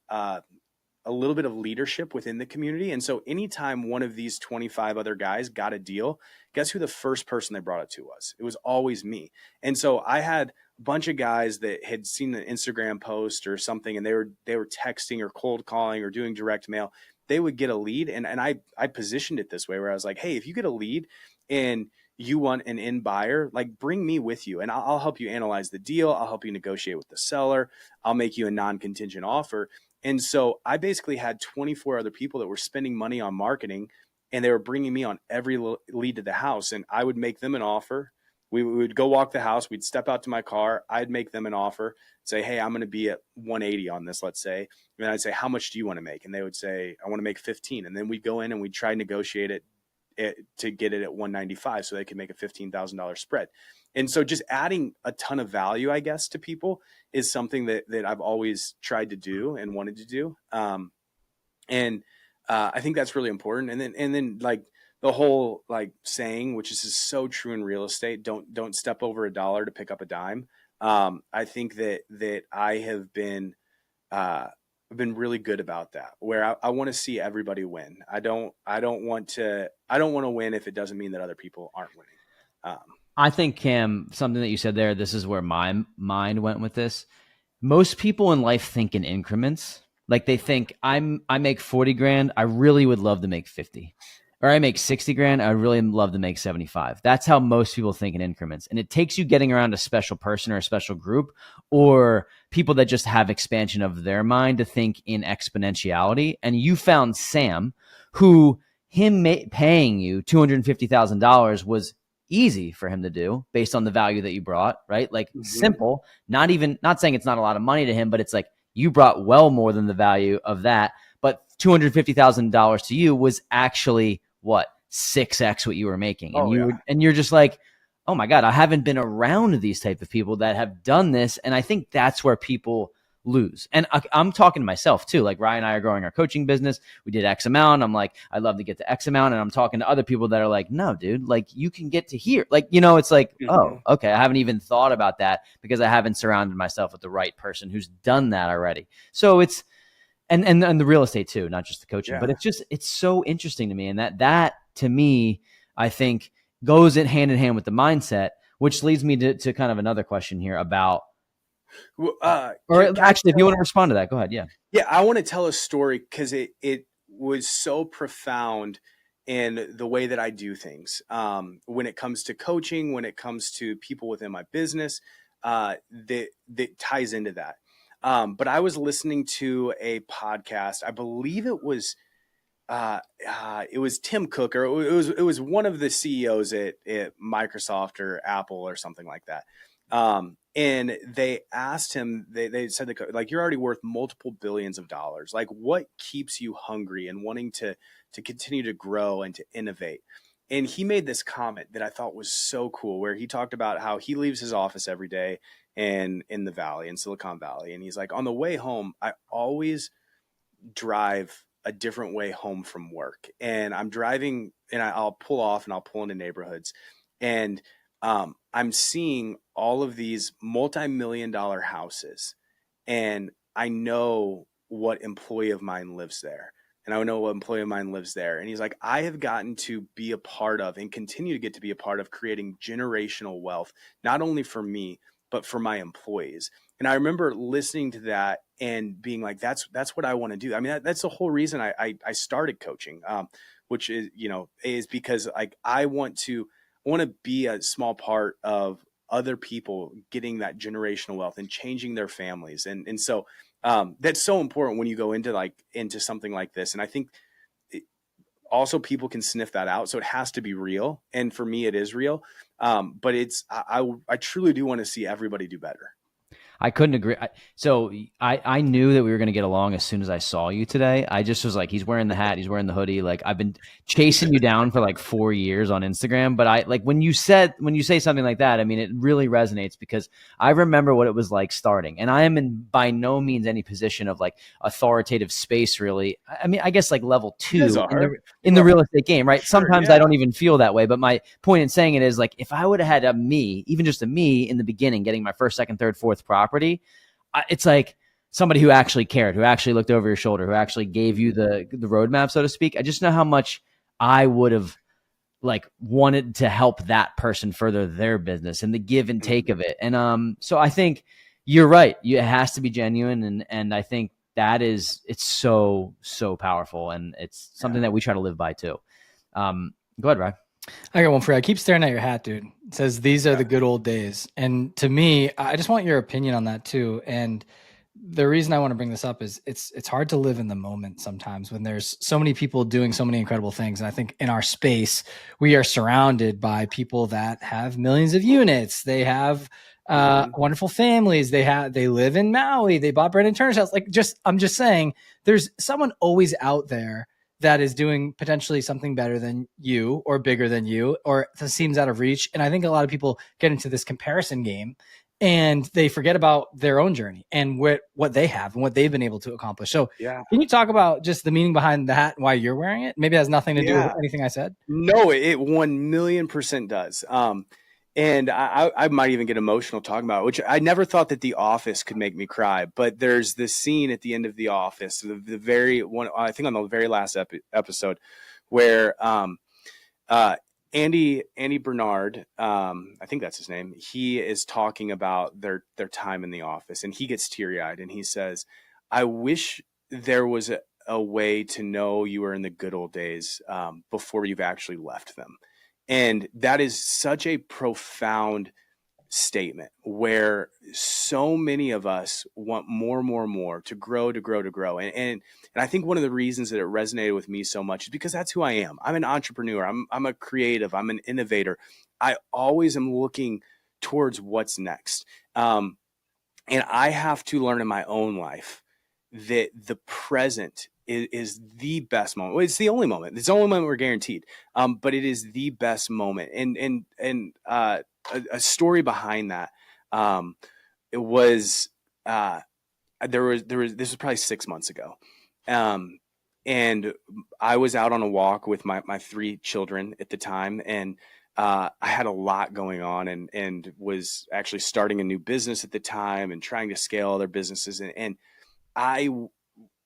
Speaker 1: little bit of leadership within the community. And so anytime one of these 25 other guys got a deal, guess who the first person they brought it to was? It was always me. And so I had a bunch of guys that had seen an Instagram post or something, and they were texting or cold calling or doing direct mail. They would get a lead. And I positioned it this way where I was like, hey, if you get a lead and you want an in buyer, like bring me with you and I'll help you analyze the deal. I'll help you negotiate with the seller. I'll make you a non-contingent offer. And so I basically had 24 other people that were spending money on marketing, and they were bringing me on every lead to the house. And I would make them an offer. We would go walk the house. We'd step out to my car. I'd make them an offer, say, hey, I'm going to be at 180 on this, let's say. And I'd say, how much do you want to make? And they would say, I want to make 15. And then we'd go in and we'd try to negotiate it to get it at 195 so they could make a $15,000 spread. And so just adding a ton of value, I guess, to people is something that I've always tried to do and wanted to do. I think that's really important. And then like the whole like saying, which is so true in real estate, don't step over a dollar to pick up a dime. I think that I have been really good about that, where I want to see everybody win. I don't want to win if it doesn't mean that other people aren't winning.
Speaker 3: I think, Cam, something that you said there, this is where my mind went with this. Most people in life think in increments. Like they think I make 40 grand. I really would love to make 50. Or I make 60 grand. I really love to make 75. That's how most people think in increments. And it takes you getting around a special person or a special group or people that just have expansion of their mind to think in exponentiality. And you found Sam, who paying you $250,000 was easy for him to do based on the value that you brought, right? Like simple, not saying it's not a lot of money to him, but it's like you brought well more than the value of that. But $250,000 to you was actually what 6x what you were making. And and you're just like, oh my God, I haven't been around these type of people that have done this. And I think that's where people lose. And I'm talking to myself too. Like Ryan and I are growing our coaching business. We did X amount. I'm like, I'd love to get to X amount. And I'm talking to other people that are like, no, dude, like you can get to here. Like, it's like, oh, okay. I haven't even thought about that because I haven't surrounded myself with the right person who's done that already. So and the real estate too, not just the coaching.
Speaker 1: Yeah.
Speaker 3: But it's so interesting to me, and that to me, I think goes in hand with the mindset, which leads me to kind of another question here about. Or actually, if you want to respond to that, go ahead. Yeah.
Speaker 1: Yeah, I want to tell a story because it was so profound in the way that I do things. When it comes to coaching, when it comes to people within my business, that ties into that. But I was listening to a podcast. I believe it was Tim Cook, or it was one of the CEOs at Microsoft or Apple or something like that. And they asked him, they said, like, you're already worth multiple billions of dollars. Like, what keeps you hungry and wanting to continue to grow and to innovate? And he made this comment that I thought was so cool, where he talked about how he leaves his office every day in the Valley, in Silicon Valley. And he's like, on the way home, I always drive a different way home from work. And I'm driving and I'll pull off and I'll pull into neighborhoods. And I'm seeing all of these multi-million-dollar houses, and I know what employee of mine lives there. And I know what employee of mine lives there. And he's like, I have gotten to be a part of and continue to get to be a part of creating generational wealth, not only for me, but for my employees. And I remember listening to that and being like, that's what I want to do. I mean, that's the whole reason I started coaching, which is, is because like I want to be a small part of other people getting that generational wealth and changing their families. And so that's so important when you go into something like this. And I think also people can sniff that out. So it has to be real. And for me, it is real. But I truly do want to see everybody do better.
Speaker 3: I couldn't agree. So I knew that we were going to get along as soon as I saw you today. I just was like, he's wearing the hat, he's wearing the hoodie. Like, I've been chasing you down for like 4 years on Instagram. But I like when you say something like that, I mean, it really resonates because I remember what it was like starting. And I am in by no means any position of like authoritative space, really. I mean, I guess like level 2 in the real estate game, right? Sure, sometimes I don't even feel that way. But my point in saying it is like, if I would have had even just a me in the beginning, getting my first, second, third, fourth property, it's like somebody who actually cared, who actually looked over your shoulder, who actually gave you the roadmap, so to speak. I just know how much I would have like wanted to help that person further their business and the give and take of it. And so I think you're right. It has to be genuine. And I think it's so powerful, and it's something that we try to live by too. Go ahead, Ryan.
Speaker 2: I got one for you. I keep staring at your hat, dude. It says, these are the good old days. And to me, I just want your opinion on that too. And the reason I want to bring this up is it's hard to live in the moment sometimes when there's so many people doing so many incredible things. And I think in our space, we are surrounded by people that have millions of units. They have wonderful families. They live in Maui. They bought Brandon Turner's house. I'm just saying, there's someone always out there that is doing potentially something better than you or bigger than you, or that seems out of reach. And I think a lot of people get into this comparison game and they forget about their own journey and what they have and what they've been able to accomplish. So can you talk about just the meaning behind the hat and why you're wearing it? Maybe it has nothing to do with anything I said.
Speaker 1: No, it 1,000,000% does. And I might even get emotional talking about it, which I never thought that The Office could make me cry. But there's this scene at the end of The Office, the very one, I think on the very last episode, where Andy Bernard, I think that's his name, he is talking about their time in the office, and he gets teary-eyed and he says, I wish there was a way to know you were in the good old days before you've actually left them. And that is such a profound statement, where so many of us want more to grow. And I think one of the reasons that it resonated with me so much is because that's who I am. I'm an entrepreneur. I'm a creative. I'm an innovator. I always am looking towards what's next. And I have to learn in my own life that the present is the best moment. Well, it's the only moment. It's the only moment we're guaranteed. But it is the best moment. And a story behind that. It was there was this was probably 6 months ago. And I was out on a walk with my 3 children at the time, and I had a lot going on, and was actually starting a new business at the time and trying to scale other businesses. And I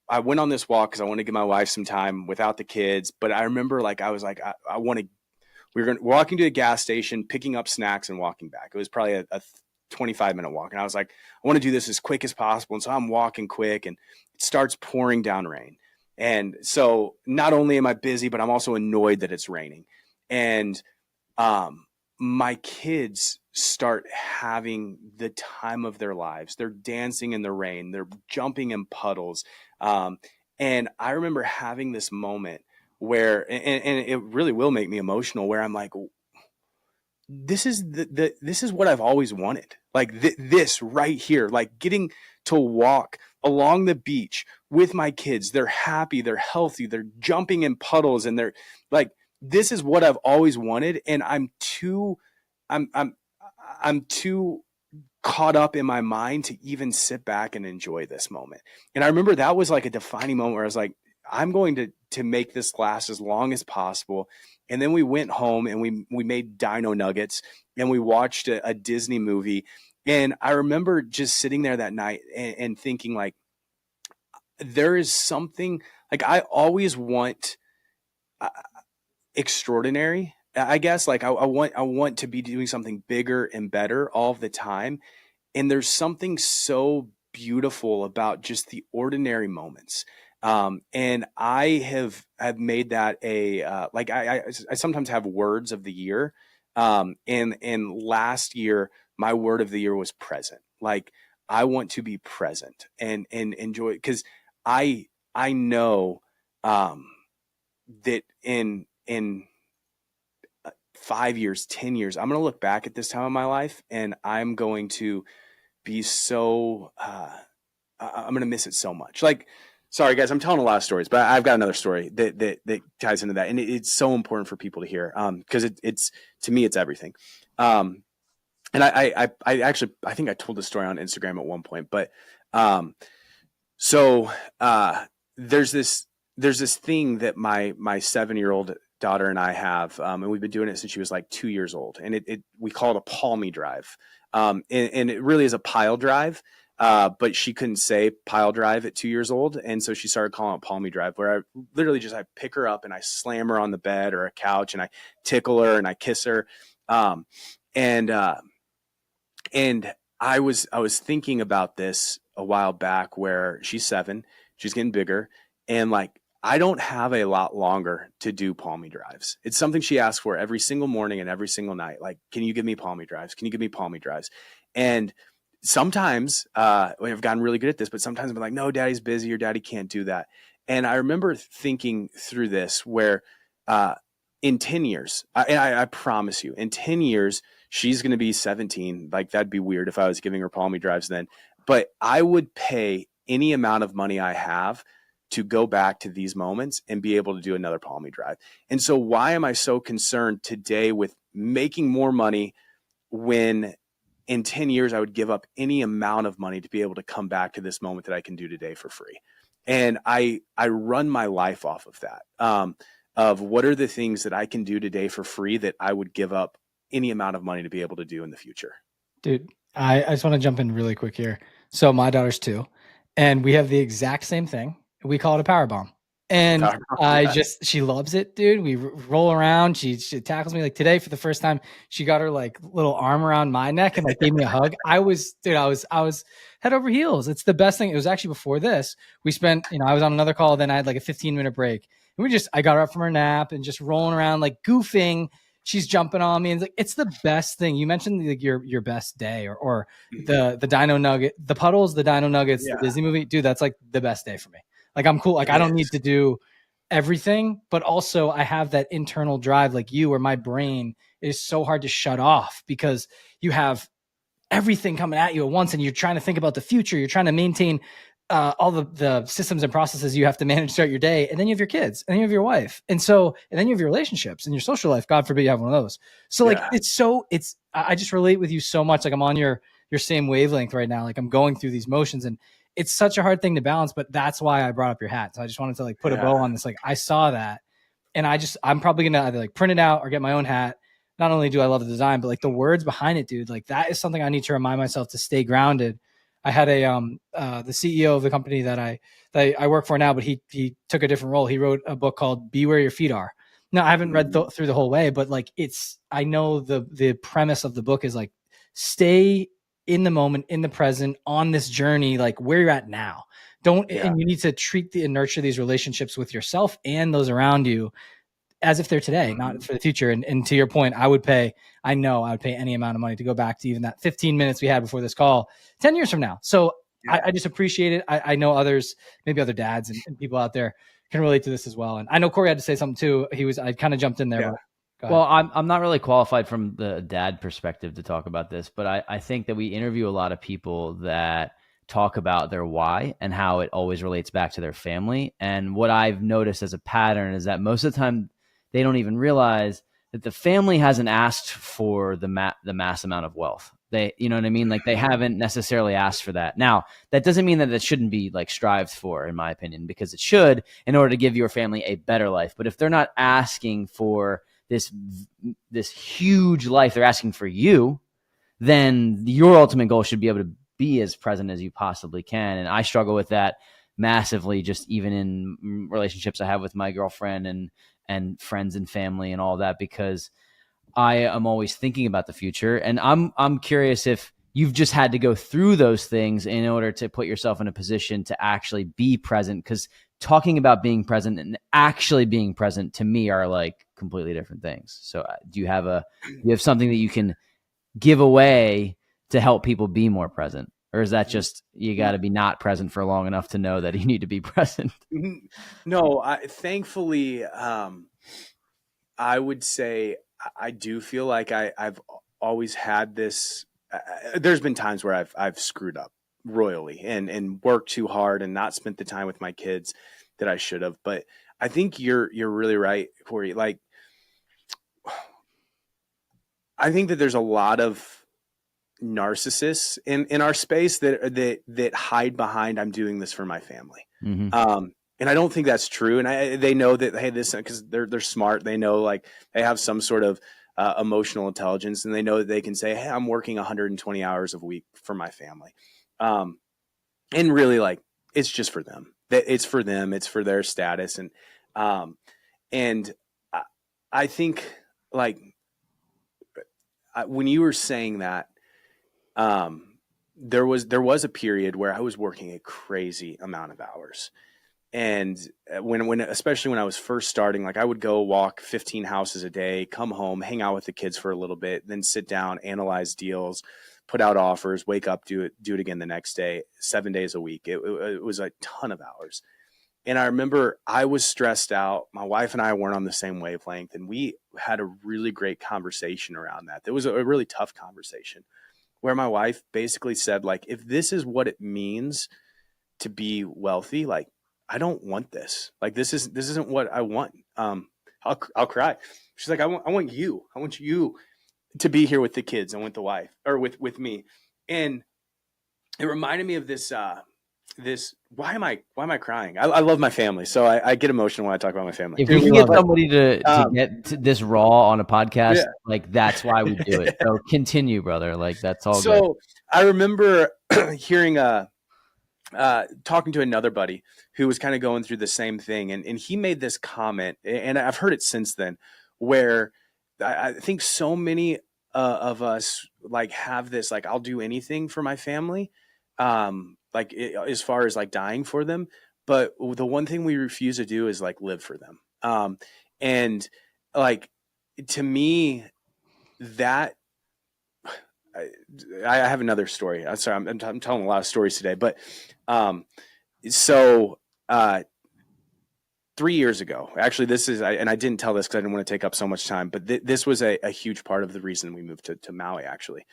Speaker 1: I went on this walk because I wanted to give my wife some time without the kids. But I remember like I was like, I want to. We're walking to a gas station, picking up snacks, and walking back. It was probably a 25-minute walk, and I was like, I want to do this as quick as possible. And so I'm walking quick, and it starts pouring down rain. And so not only am I busy, but I'm also annoyed that it's raining. And my kids start having the time of their lives. They're dancing in the rain. They're jumping in puddles. And I remember having this moment where, and it really will make me emotional, where I'm like, this is this is what I've always wanted. Like this right here, like getting to walk along the beach with my kids. They're happy, they're healthy, they're jumping in puddles, and they're like, this is what I've always wanted. And I'm too caught up in my mind to even sit back and enjoy this moment. And I remember that was like a defining moment where I was like, I'm going to make this last as long as possible. And then we went home and we made dino nuggets and we watched a Disney movie. And I remember just sitting there that night and thinking like, there is something like I always want extraordinary, I guess. Like I want to be doing something bigger and better all of the time. And there's something so beautiful about just the ordinary moments. And I have made that a, like I sometimes have words of the year. And last year, my word of the year was present. Like I want to be present and enjoy, because I know, that in 5 years, 10 years, I'm going to look back at this time of my life and I'm going to be so, I'm going to miss it so much. Like, sorry guys, I'm telling a lot of stories, but I've got another story that ties into that. And it's so important for people to hear. Cause it's, to me, it's everything. And I actually, I think I told this story on Instagram at one point, but, there's this thing that my 7-year-old daughter and I have, and we've been doing it since she was like 2 years old, and we call it a palm me drive. And it really is a pile drive. But she couldn't say pile drive at 2 years old. And so she started calling it palm me drive, where I literally just, I pick her up and I slam her on the bed or a couch and I tickle her and I kiss her. And I was thinking about this a while back, where she's 7, she's getting bigger, and like, I don't have a lot longer to do palm me drives. It's something she asks for every single morning and every single night. Like, can you give me palm me drives? Can you give me palm me drives? And sometimes, I've gotten really good at this, but sometimes I'm like, no, daddy's busy, or daddy can't do that. And I remember thinking through this, where, in 10 years, I promise you, in 10 years, she's going to be 17. Like, that'd be weird if I was giving her palm me drives then, but I would pay any amount of money I have to go back to these moments and be able to do another palm me drive. And so why am I so concerned today with making more money, when in 10 years, I would give up any amount of money to be able to come back to this moment that I can do today for free? And I run my life off of that, of what are the things that I can do today for free that I would give up any amount of money to be able to do in the future.
Speaker 2: Dude, I just want to jump in really quick here. So my daughter's 2, and we have the exact same thing. We call it a power bomb. And she loves it, dude. We roll around. She tackles me. Like today, for the first time, she got her like little arm around my neck and like gave me a hug. I was head over heels. It's the best thing. It was actually before this. We spent, I was on another call. Then I had like a 15-minute break, and I got her up from her nap and just rolling around, like goofing. She's jumping on me, and it's the best thing. You mentioned like your best day, or the dino nugget, the puddles, the dino nuggets, the Disney movie, dude. That's like the best day for me. Like I'm cool. Like I don't need to do everything, but also I have that internal drive like you, where my brain is so hard to shut off, because you have everything coming at you at once, and you're trying to think about the future. You're trying to maintain all the systems and processes you have to manage throughout your day. And then you have your kids, and then you have your wife. And then you have your relationships and your social life. God forbid you have one of those. So like, I just relate with you so much. Like I'm on your same wavelength right now. Like I'm going through these motions, and it's such a hard thing to balance, but that's why I brought up your hat. So I just wanted to like put a bow on this. Like I saw that, and I'm probably going to either like print it out or get my own hat. Not only do I love the design, but like the words behind it, dude, like that is something I need to remind myself to stay grounded. I had the CEO of the company that I work for now, but he took a different role. He wrote a book called Be Where Your Feet Are. Now, I haven't read through the whole way, but like I know the premise of the book is like, stay in the moment, in the present, on this journey, like where you're at now. And you need to treat and nurture these relationships with yourself and those around you as if they're today, not for the future. And to your point, I would pay any amount of money to go back to even that 15 minutes we had before this call 10 years from now. So I just appreciate it. I know others, maybe other dads and people out there can relate to this as well. And I know Corey had to say something too. I kind of jumped in there.
Speaker 1: Yeah.
Speaker 2: But
Speaker 3: well, I'm not really qualified from the dad perspective to talk about this, but I think that we interview a lot of people that talk about their why and how it always relates back to their family. And what I've noticed as a pattern is that most of the time they don't even realize that the family hasn't asked for the mass amount of wealth. You know what I mean? Like they haven't necessarily asked for that. Now, that doesn't mean that it shouldn't be like strived for, in my opinion, because it should in order to give your family a better life. But if they're not asking for this huge life, they're asking for you, then your ultimate goal should be able to be as present as you possibly can. And I struggle with that massively, just even in relationships I have with my girlfriend and friends and family and all that, because I am always thinking about the future. And I'm curious if you've just had to go through those things in order to put yourself in a position to actually be present, because talking about being present and actually being present to me are like completely different things. So do you have something that you can give away to help people be more present? Or is that just, you got to be not present for long enough to know that you need to be present?
Speaker 1: No, thankfully, I would say I do feel like I've always had this. There's been times where I've screwed up royally and worked too hard and not spent the time with my kids that I should have. But I think you're really right, Corey. Like, I think that there's a lot of narcissists in our space that hide behind, I'm doing this for my family.
Speaker 3: Mm-hmm.
Speaker 1: And I don't think that's true. And they know that, hey, this, because they're smart. They know, like, they have some sort of emotional intelligence, and they know that they can say, hey, I'm working 120 hours a week for my family. And really, like, it's just for them. It's for them. It's for their status. And I think, like, when you were saying that, there was a period where I was working a crazy amount of hours. And when especially when I was first starting, like, I would go walk 15 houses a day, come home, hang out with the kids for a little bit, then sit down, analyze deals, put out offers, wake up, do it again the next day, 7 days a week. It was a ton of hours. And I remember I was stressed out. My wife and I weren't on the same wavelength, and we had a really great conversation around that. It was a really tough conversation where my wife basically said, like, if this is what it means to be wealthy, like, I don't want this. Like, this isn't what I want. I'll cry. She's like, I want you to be here with the kids and with the wife, or with me. And it reminded me of this, why am I crying? I love my family. So I get emotional when I talk about my family.
Speaker 3: If we can get somebody to get this raw on a podcast, like, that's why we do it. So continue, brother. Like, that's all good.
Speaker 1: So I remember hearing talking to another buddy who was kind of going through the same thing. And he made this comment, and I've heard it since then, where I think so many of us, like, have this, like, I'll do anything for my family. As far as, like, dying for them. But the one thing we refuse to do is, like, live for them. And, like, to me, that, I have another story. I'm sorry, I'm telling a lot of stories today, but 3 years ago, actually, this is, and I didn't tell this because I didn't want to take up so much time, but this was a huge part of the reason we moved to Maui, actually.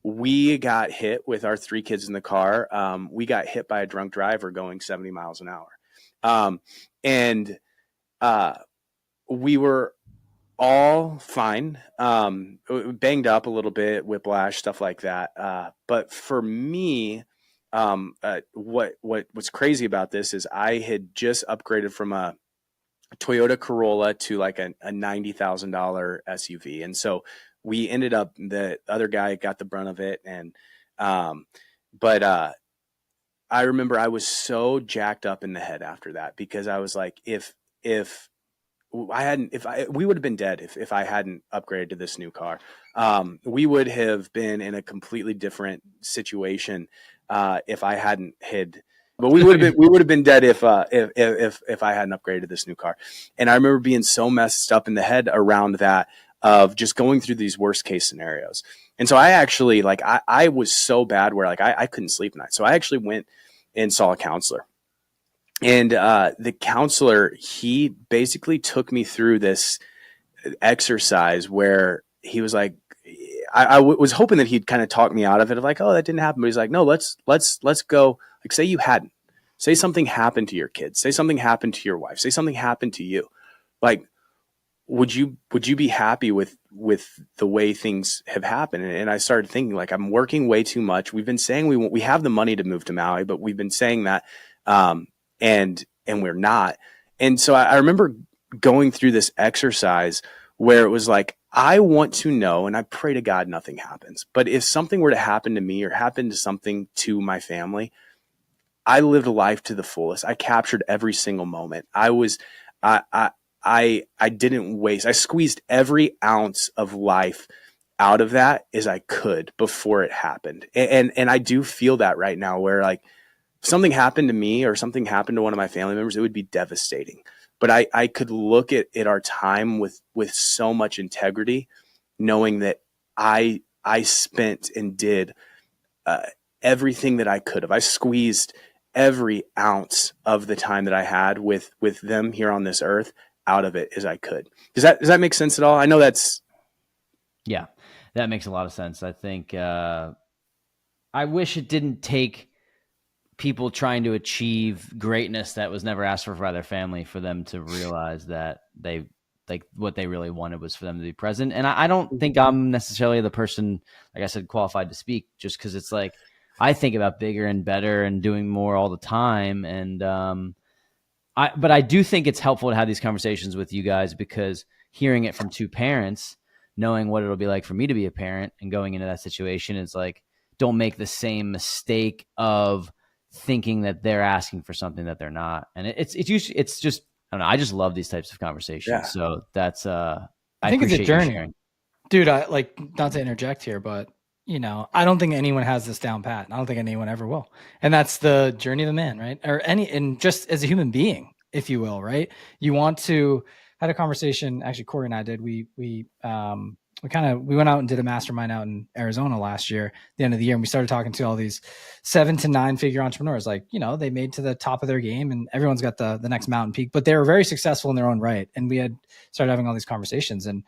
Speaker 1: We got hit with our 3 kids in the car. We got hit by a drunk driver going 70 miles an hour. And we were all fine, banged up a little bit, whiplash, stuff like that. But for me, what's crazy about this is I had just upgraded from a Toyota Corolla to, like, a $90,000 SUV. And so we ended up, the other guy got the brunt of it. And But I remember I was so jacked up in the head after that, because I was like, if we would have been dead if I hadn't upgraded to this new car. We would have been in a completely different situation if I hadn't hid. But we would have been dead if I hadn't upgraded to this new car. And I remember being so messed up in the head around that, of just going through these worst case scenarios. And so I actually, like, I was so bad where, like, I couldn't sleep at night. So I actually went and saw a counselor. And the counselor, he basically took me through this exercise where he was like, I was hoping that he'd kind of talk me out of it, of like, oh, that didn't happen. But he's like, no, let's go. Like, say you hadn't. Say something happened to your kids. Say something happened to your wife. Say something happened to you. Like, would you be happy with the way things have happened? And I started thinking, like, I'm working way too much. We've been saying we have the money to move to Maui, but we've been saying that, and we're not. And so I remember going through this exercise where it was like, I want to know, and I pray to God nothing happens, but if something were to happen to me or happen to something to my family, I lived a life to the fullest. I captured every single moment. I didn't waste. I squeezed every ounce of life out of that as I could before it happened. And I do feel that right now, where, like, if something happened to me or something happened to one of my family members, it would be devastating. But I could look at our time with so much integrity, knowing that I spent and did everything that I could have. I squeezed every ounce of the time that I had with them here on this earth out of it as I could. Does that make sense at all? I know that's.
Speaker 3: Yeah, that makes a lot of sense. I think I wish it didn't take people trying to achieve greatness that was never asked for by their family for them to realize that they, like, what they really wanted was for them to be present. And I don't think I'm necessarily the person, like I said, qualified to speak, just because it's like, I think about bigger and better and doing more all the time. And but I do think it's helpful to have these conversations with you guys, because hearing it from two parents, knowing what it'll be like for me to be a parent and going into that situation, is like, don't make the same mistake of thinking that they're asking for something that they're not. And it's just, I don't know. I just love these types of conversations.
Speaker 1: Yeah.
Speaker 3: So that's, I
Speaker 2: think it's a
Speaker 3: appreciate you
Speaker 2: journey.
Speaker 3: sharing.
Speaker 2: Dude, I, like, not to interject here, but, I don't think anyone has this down pat. I don't think anyone ever will. And that's the journey of the man, right? And just as a human being, if you will, right? You want to had a conversation. Actually, Corey and I did. We went out and did a mastermind out in Arizona last year, the end of the year. And we started talking to all these 7 to 9 figure entrepreneurs. Like, they made to the top of their game, and everyone's got the next mountain peak, but they were very successful in their own right. And we had started having all these conversations, and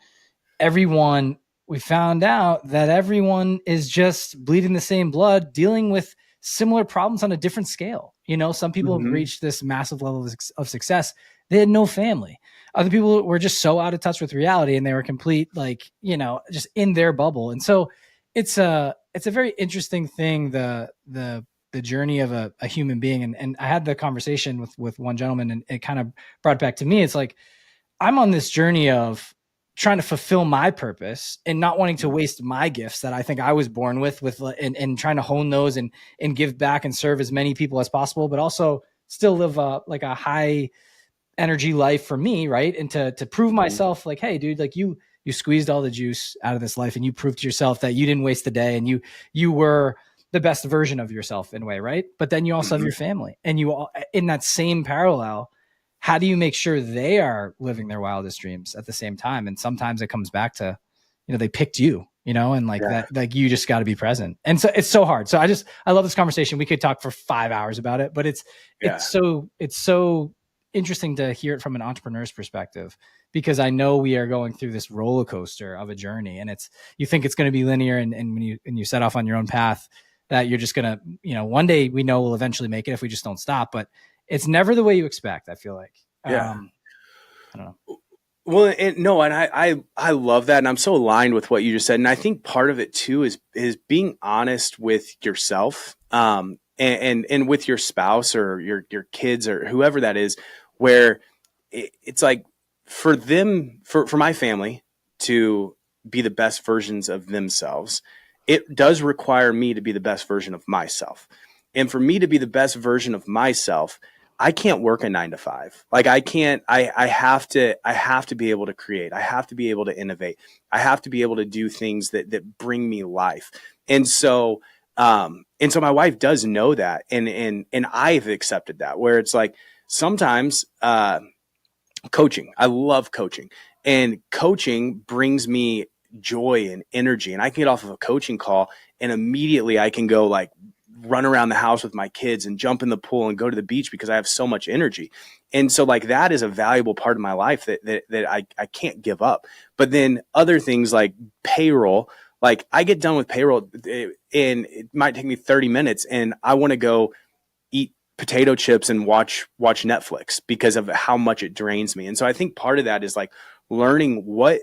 Speaker 2: we found out that everyone is just bleeding the same blood, dealing with similar problems on a different scale. Some people have reached this massive level of success. They had no family. Other people were just so out of touch with reality, and they were complete, like, just in their bubble. And so it's a very interesting thing, the journey of a human being. And I had the conversation with one gentleman, and it kind of brought it back to me. It's like, I'm on this journey of trying to fulfill my purpose and not wanting to waste my gifts that I think I was born with and trying to hone those and give back and serve as many people as possible, but also still live a high energy life for me. Right. And to prove myself, like, hey, dude, like, you squeezed all the juice out of this life, and you proved to yourself that you didn't waste the day, and you were the best version of yourself in a way. Right. But then you also have your family, and you all, in that same parallel, how do you make sure they are living their wildest dreams at the same time? And sometimes it comes back to, they picked you, and like that, like, you just got to be present. And so it's so hard. So I love this conversation. We could talk for 5 hours about it, but it's so interesting to hear it from an entrepreneur's perspective, because I know we are going through this roller coaster of a journey, and you think it's going to be linear. And when you set off on your own path, that you're just going to, one day we know we'll eventually make it if we just don't stop, but it's never the way you expect, I feel like. I don't know.
Speaker 1: Well, and I love that. And I'm so aligned with what you just said. And I think part of it too is being honest with yourself, and with your spouse or your kids or whoever that is, where it's like, for them, for my family to be the best versions of themselves, it does require me to be the best version of myself. And for me to be the best version of myself, I can't work a 9 to 5. Like I can't, I have to be able to create. I have to be able to innovate. I have to be able to do things that bring me life. And so my wife does know that. And I've accepted that, where it's like sometimes, coaching, I love coaching, and coaching brings me joy and energy. And I can get off of a coaching call and immediately I can go like run around the house with my kids and jump in the pool and go to the beach because I have so much energy. And so like that is a valuable part of my life that I can't give up. But then other things like payroll, like I get done with payroll and it might take me 30 minutes and I want to go eat potato chips and watch Netflix because of how much it drains me. And so I think part of that is like learning what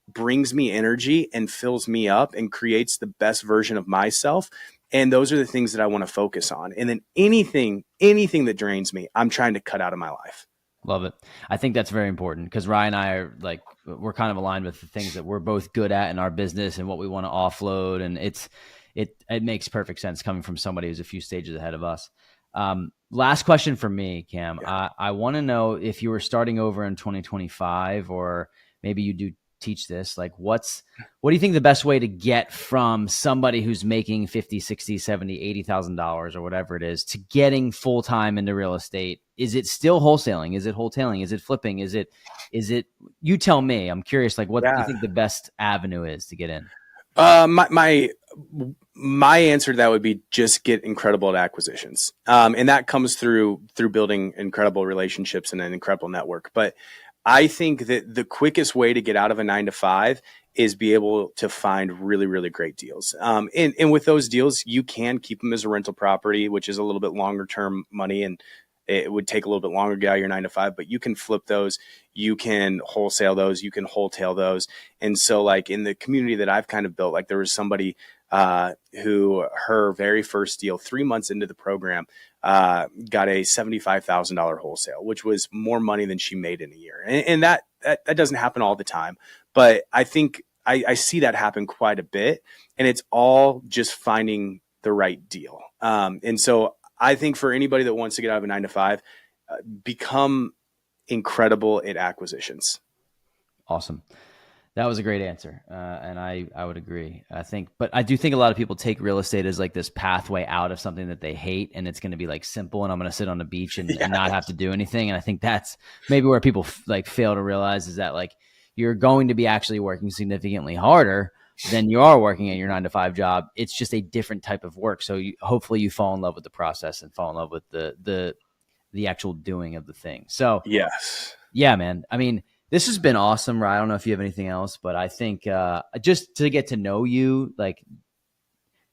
Speaker 1: brings me energy and fills me up and creates the best version of myself. And those are the things that I want to focus on. And then anything that drains me, I'm trying to cut out of my life.
Speaker 3: Love it. I think that's very important because Ryan and I are like, we're kind of aligned with the things that we're both good at in our business and what we want to offload. And it makes perfect sense coming from somebody who's a few stages ahead of us. Last question for me, Cam. Yeah. I want to know if you were starting over in 2025, or maybe you do teach this, like what do you think the best way to get from somebody who's making 50, 60, 70, $80,000 or whatever it is to getting full-time into real estate? Is it still wholesaling? Is it wholetailing? Is it flipping? Is it, you tell me, I'm curious, like what do you think the best avenue is to get in?
Speaker 1: My answer to that would be just get incredible at acquisitions. And that comes through building incredible relationships and an incredible network. But I think that the quickest way to get out of a 9 to 5 is be able to find really, really great deals. And with those deals, you can keep them as a rental property, which is a little bit longer term money. And it would take a little bit longer to get out of your 9 to 5, but you can flip those, you can wholesale those, you can wholetail those. And so like in the community that I've kind of built, like there was somebody who her very first deal 3 months into the program got a $75,000 wholesale, which was more money than she made in a year. And that doesn't happen all the time, but I think I see that happen quite a bit, and it's all just finding the right deal. And so I think for anybody that wants to get out of a 9 to 5, become incredible at acquisitions.
Speaker 3: Awesome. That was a great answer. And I would agree. But I do think a lot of people take real estate as like this pathway out of something that they hate, and it's going to be like simple and I'm going to sit on the beach and not have to do anything. And I think that's maybe where people like fail to realize is that like you're going to be actually working significantly harder than you are working at your 9 to 5 job. It's just a different type of work. So hopefully you fall in love with the process and fall in love with the actual doing of the thing. So
Speaker 1: yes.
Speaker 3: Yeah, man. I mean, this has been awesome, Ryan. I don't know if you have anything else, but I think just to get to know you, like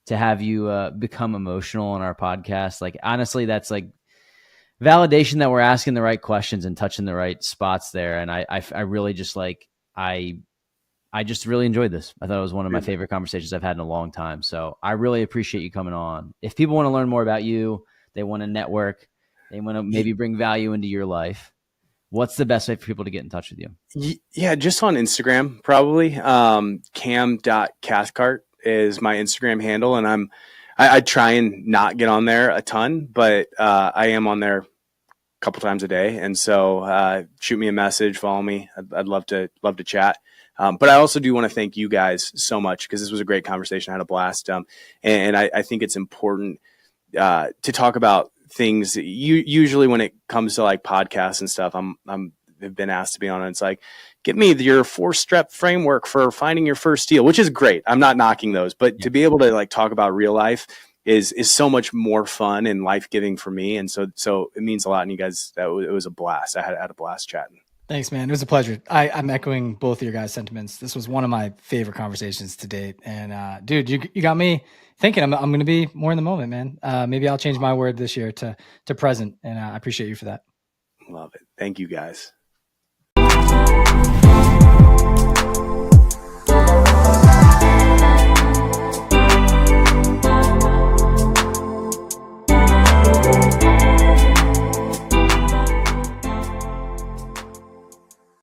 Speaker 3: to have you become emotional on our podcast, like honestly, that's like validation that we're asking the right questions and touching the right spots there. And I really just like, I just really enjoyed this. I thought it was one of my favorite conversations I've had in a long time. So I really appreciate you coming on. If people want to learn more about you, they want to network, they want to maybe bring value into your life, what's the best way for people to get in touch with you?
Speaker 1: Yeah, just on Instagram, probably. Cam.Cathcart is my Instagram handle. And I try and not get on there a ton, but I am on there a couple times a day. And so shoot me a message, follow me. I'd love to chat. But I also do want to thank you guys so much because this was a great conversation. I had a blast. And I think it's important to talk about things. Usually when it comes to like podcasts and stuff, I've been asked to be on it. It's like, give me your 4-step framework for finding your first deal, which is great. I'm not knocking those, but to be able to like talk about real life is so much more fun and life-giving for me. And so it means a lot. And you guys, it was a blast. I had a blast chatting.
Speaker 2: Thanks, man. It was a pleasure. I'm echoing both of your guys' sentiments. This was one of my favorite conversations to date. And dude, you got me thinking I'm going to be more in the moment, man. Maybe I'll change my word this year to present. And I appreciate you for that.
Speaker 1: Love it. Thank you guys.